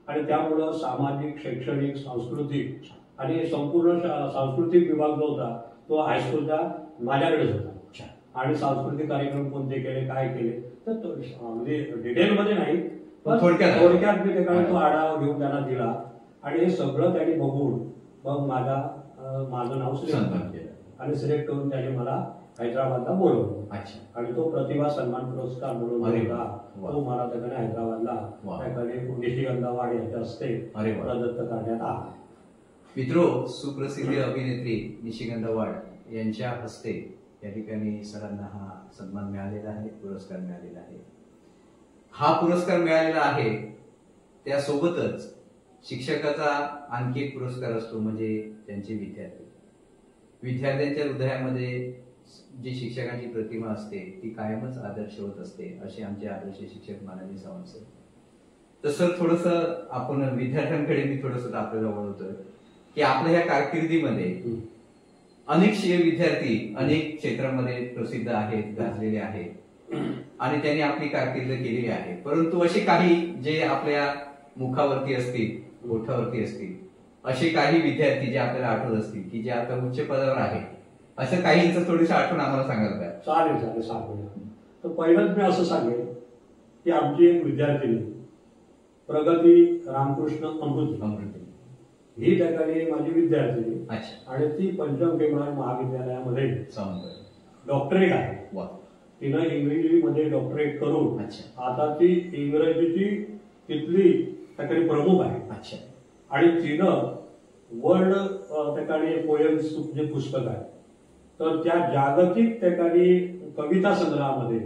आणि त्यामुळं सामाजिक, शैक्षणिक, सांस्कृतिक आणि संपूर्ण सांस्कृतिक विभाग जो होता तो हायस्कूलचा माझ्याकडेच होता. आणि सांस्कृतिक कार्यक्रम कोणते केले, काय केले, तर म्हणजे डिटेलमध्ये नाही, पण थोडक्यात मी त्याकडे तो आढावा घेऊन त्यांना दिला. आणि हे सगळं त्यांनी बघून मग माझं नाव सिलेक्ट केलं आणि सिलेक्ट करून त्याने मला हैदराबादला बोलवलं. आणि तो प्रतिभा सन्मान पुरस्कार म्हणून तो मला त्याकडे हैदराबादला त्याकडे निशिगंधा वाड याच्या हस्ते प्रदत्त करण्यात आला. मित्रो, सुप्रसिद्ध अभिनेत्री निशिगंधा वाड यांच्या हस्ते या ठिकाणी सरांना हा सन्मान मिळालेला आहे, पुरस्कार मिळालेला आहे. हा पुरस्कार मिळालेला आहे त्यासोबतच शिक्षकाचा आणखी एक पुरस्कार असतो, म्हणजे त्यांचे विद्यार्थी. विद्यार्थ्यांच्या हृदयामध्ये जी शिक्षकांची प्रतिमा असते ती कायमच आदर्शवत असते, असे आमचे आदर्श शिक्षक माननीय सावंत सर. तसं थोडस आपण विद्यार्थ्यांकडे मी थोडस आपल्याला वळवतोय की आपल्या ह्या कारकिर्दीमध्ये अनेक विद्यार्थी अनेक क्षेत्रामध्ये प्रसिद्ध आहेत, गाजलेले आहेत आणि त्यांनी आपली कारकीर्द केलेली आहे. परंतु असे काही जे आपल्या मुखावरती असतील, ओठावरती असतील, असे काही विद्यार्थी जे आपल्याला आठवत असतील की जे आता उच्च पदावर आहे, असं काहींचं थोडीशी आठवण आम्हाला सांगाल का? चालेल सांगूया. तर पहिलंच मी असं सांगेन की आमची एक विद्यार्थिनी प्रगती रामकृष्ण अमृत ही त्या ठिकाणी माझी विद्यार्थिनी. आणि ती पंचम महाविद्यालयामध्ये डॉक्टरेट आहे. तिनं इंग्रजीमध्ये डॉक्टरेट करून आता ती इंग्रजीची तिथली त्याकडे प्रमुख आहे. आणि तिनं वर्ल्ड त्याकडे पोएम्स जे पुस्तक आहे तर त्या जागतिक त्याकडे कविता संग्रहामध्ये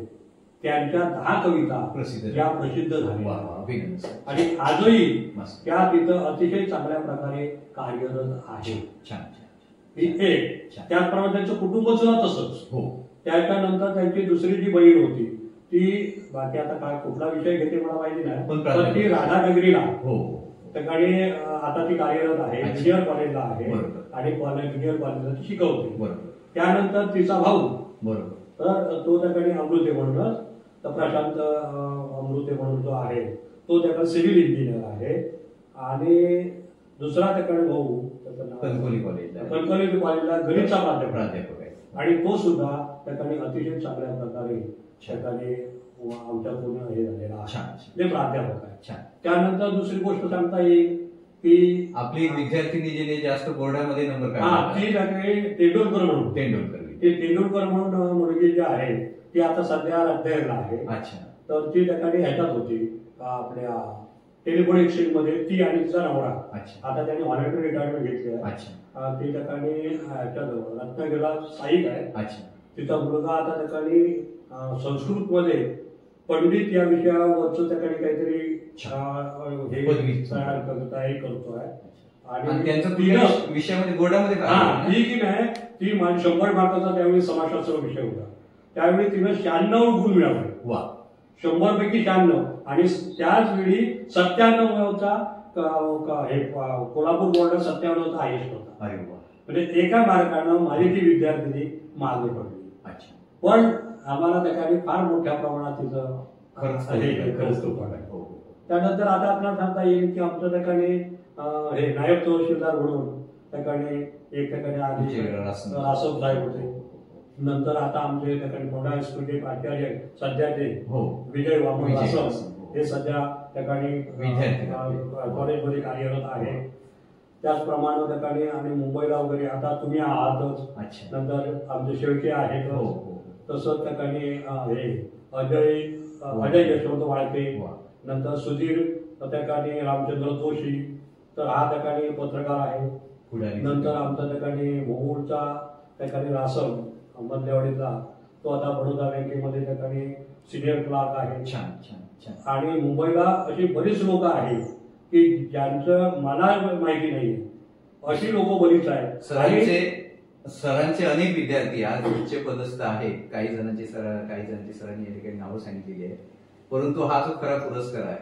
त्यांच्या 10 कविता या प्रसिद्ध झाल्या आणि आजही त्या तिथं अतिशय चांगल्या प्रकारे कार्यरत आहे. त्याचप्रमाणे त्यांचं कुटुंब सुद्धा तसंच. त्याच्यानंतर त्यांची दुसरी जी बहीण होती ती बाकी आता काय कुठला विषय घेते मला माहिती नाही, पण ती राधानगरीला त्याकडे आता ती कार्यरत आहे, ज्युनियर कॉलेजला आहे आणि ज्युनियर कॉलेजला ती शिकवते. त्यानंतर तिचा भाऊ तर तो त्याकडे अमृते म्हणूनच तर प्रशांत अमृते म्हणून जो आहे तो त्याकडे सिव्हिल इंजिनियर आहे. आणि दुसरा त्याकडे भाऊ कणकवली कॉलेजला गणितचा प्राध्यापक आहे आणि तो सुद्धा त्याकडे अतिशय चांगल्या प्रकारे त्याकडे आमच्या पूर्ण हे झालेला आहे, प्राध्यापक आहे. त्यानंतर दुसरी गोष्ट सांगता येईल की आपली विद्यार्थिनी जिने जास्त बोर्डामध्ये नंबर काढला ती त्याकडे तेंडुलकर म्हणून मुलगी जी आहे ती आता सध्या अध्ययनाला आहे. तर ती त्याकडे ह्याच्यात होती आपल्या टेलिफोन एक्सचेंज मध्ये, ती आणि तिचा नवरा. आता त्यांनी व्हॉलंटरी रिटायरमेंट घेतली आहे. ती त्याकडे ह्याच्याजवळ रत्नागिरीला स्थायिक आहे. तिचा मुलगा आता त्याकडे संस्कृत मध्ये पंडित या विषयावरच त्याकडे काहीतरी तयार करतोय. आणि त्यांचं विषयामध्ये बोर्डामध्ये ती की नाही ती 100 मार्काचा त्यावेळी समाजशास्त्र विषय होता. त्यावेळी तिनं 96 गुण मिळवले. 100 पैकी 96. आणि त्याच वेळी 97चा कोल्हापूर बोर्डात 97चा हायेस्ट होता. म्हणजे एका मार्कानं माझी ती विद्यार्थिनी मागे पडली. पण आम्हाला त्याकडे फार मोठ्या प्रमाणात तिचं खर्च पडला. त्यानंतर आता आपल्याला सांगता येईल की आमच्या त्याकडे हे नायब तहसीलदार म्हणून त्याकडे एक त्याकडे आधी रासव साहेब होते. नंतर आता आमचे त्याकडे मोठा हायस्कूलचे प्राचार्य सध्याचे विजय वामन रासव हे सध्या त्याकडे कॉलेजमध्ये कार्यरत आहे. त्याचप्रमाणे त्याकडे आणि मुंबईला वगैरे आता तुम्ही आहातच. नंतर आमचे शेळके आहेत. तसंच त्याकडे हे अजय यशवंत वाळके, नंतर सुधीर त्याकडे रामचंद्र जोशी तर हा त्याकडे पत्रकार आहे. नंतर आमचा त्याकडे भोमूळचा त्याकडे रासम मधल्यावाडीचा तो आता बडोदा बँकेमध्ये त्याकडे सिनियर क्लार्क आहे. आणि मुंबईला अशी बरीच लोक आहेत की ज्यांचं मला माहिती नाही अशी लोक बरीच आहेत. सरांचे अनेक विद्यार्थी आज उच्च पदस्थ आहेत. काही जणांची सरांनी या ठिकाणी नावं सांगितलेली आहेत. परंतु हा जो खरा पुरस्कार आहे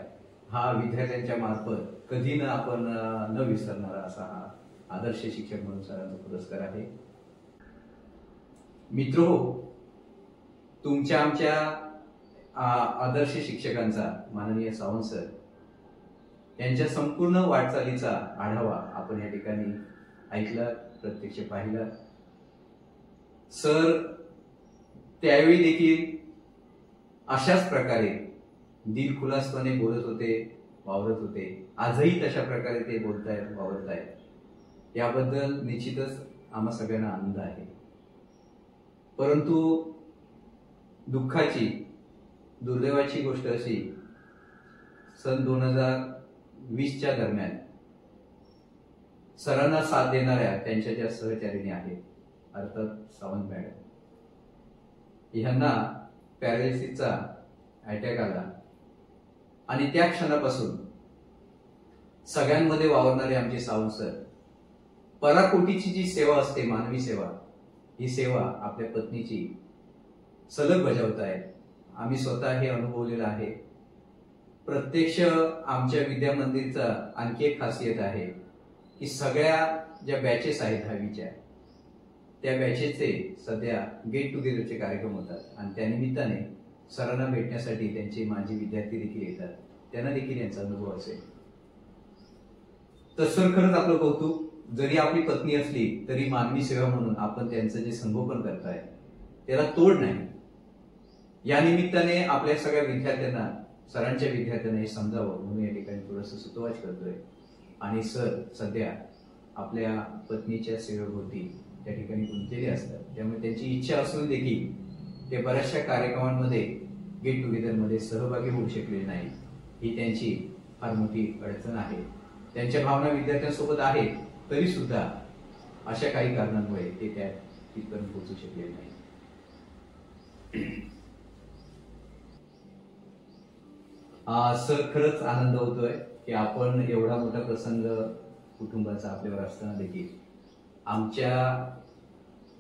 हा विद्यार्थ्यांच्या मार्फत कधी न आपण न विसरणारा असा हा आदर्श शिक्षक म्हणून सरांचा पुरस्कार आहे. मित्रो, तुमच्या आमच्या आदर्श शिक्षकांचा माननीय सावंत सर यांच्या संपूर्ण वाटचालीचा आढावा आपण या ठिकाणी ऐकला, प्रत्यक्ष पाहिला. सर त्यावेळी देखील अशाच प्रकारे दिलखुलासपणे बोलत होते, वावरत होते. आजही तशा प्रकारे ते बोलतायत, वावरतायत. याबद्दल निश्चितच आम्हा सगळ्यांना आनंद आहे. परंतु दुःखाची, दुर्दैवाची गोष्ट अशी, सन 2020च्या दरम्यान सरांना साथ देणाऱ्या त्यांच्या ज्या सहचारिणी आहेत अर्थात सावंत मॅडम, ह्यांना पॅरालिसिसचा अटॅक आला आणि त्या क्षणापासून सगळ्यांमध्ये वावरणारे आमचे सावंत सर पराकोटीची जी सेवा असते, मानवी सेवा, ही सेवा आपल्या पत्नीची सलग बजावत आहेत. आम्ही स्वतः हे अनुभवलेलं आहे. प्रत्यक्ष आमच्या विद्या मंदिरचा आणखी एक खासियत आहे की सगळ्या ज्या बॅचेस आहेत 10वीच्या त्या बॅचेसचे सध्या गेट टुगेदरचे कार्यक्रम होतात आणि त्यानिमित्ताने सरांना भेटण्यासाठी त्यांचे माजी विद्यार्थी देखील येतात, त्यांना देखील यांचा अनुभव असेल. तर सर खरंच आपलं कौतुक. जरी आपली पत्नी असली तरी मानवी सेवा म्हणून आपण त्यांचं जे संगोपन करताय त्याला तोड नाही. या निमित्ताने आपल्या सगळ्या विद्यार्थ्यांना, सरांच्या विद्यार्थ्यांना हे समजावं म्हणून या ठिकाणी थोडंसं सुतोवाच करतोय. आणि सर सध्या आपल्या पत्नीच्या सेवेभोवती त्या ठिकाणी गुंतलेले असतात, त्यामुळे त्यांची इच्छा असून देखील ते बऱ्याचशा कार्यक्रमांमध्ये गेट टुगेदरमध्ये सहभागी होऊ शकले नाही. ही त्यांची फार मोठी अडचण आहे. त्यांच्या भावना विद्यार्थ्यांसोबत आहेत तरी सुद्धा अशा काही कारणांमुळे ते त्या तिथपर्यंत पोहोचू शकले नाही. सर खरंच आनंद होतोय की आपण एवढा मोठा प्रसंग कुटुंबाचा आपल्यावर असताना देखील आमच्या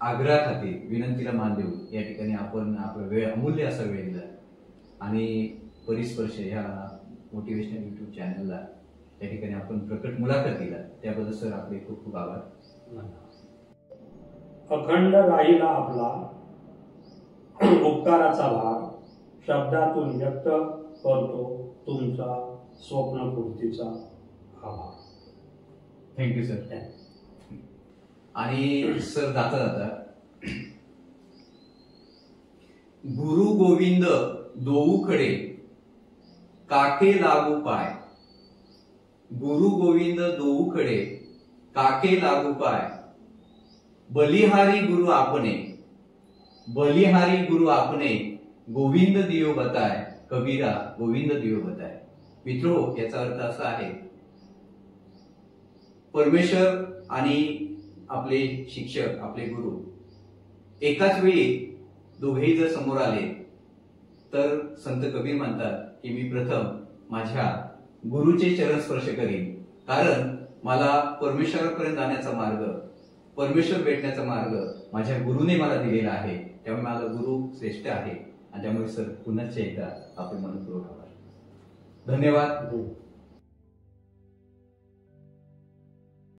आग्रहाखातीर विनंतीला मान देऊन या ठिकाणी आपण आपला वेळ, अमूल्य असा वेळ दिला आणि परिस्पर्श ह्या मोटिवेशनल युट्यूब चॅनलला त्या ठिकाणी आपण प्रकट मुलाखत दिला, त्याबद्दल सर आपले खूप खूप आभार. अखंड राहिला आपला उपकाराचा भार, शब्दातून व्यक्त करतो तुमचा स्वप्नपूर्तीचा आभार. Thank you sir. आणि सर जाता जाता गुरु गोविंद दोऊकडे काके लागू पाय, गुरु गोविंद दोऊकडे काके लागू पाय, बलिहारी गुरु आपने, बलिहारी गुरु आपने, गोविंद दियो बताय, कबीरा गोविंद दियो बताय. मित्रो, याचा अर्थ असा आहे परमेश्वर आणि आपले शिक्षक, आपले गुरु एकाच वेळी दोघेही जर समोर आले तर संत कबीर म्हणतात की मी प्रथम माझ्या गुरुचे चरण स्पर्श करीन, कारण मला परमेश्वरापर्यंत जाण्याचा मार्ग, परमेश्वर भेटण्याचा मार्ग माझ्या गुरुने मला दिलेला आहे. त्यामुळे माझा गुरु श्रेष्ठ आहे आणि त्यामुळे सर पुन्हा एकदा आपण मनपूर्वक आभार. धन्यवाद.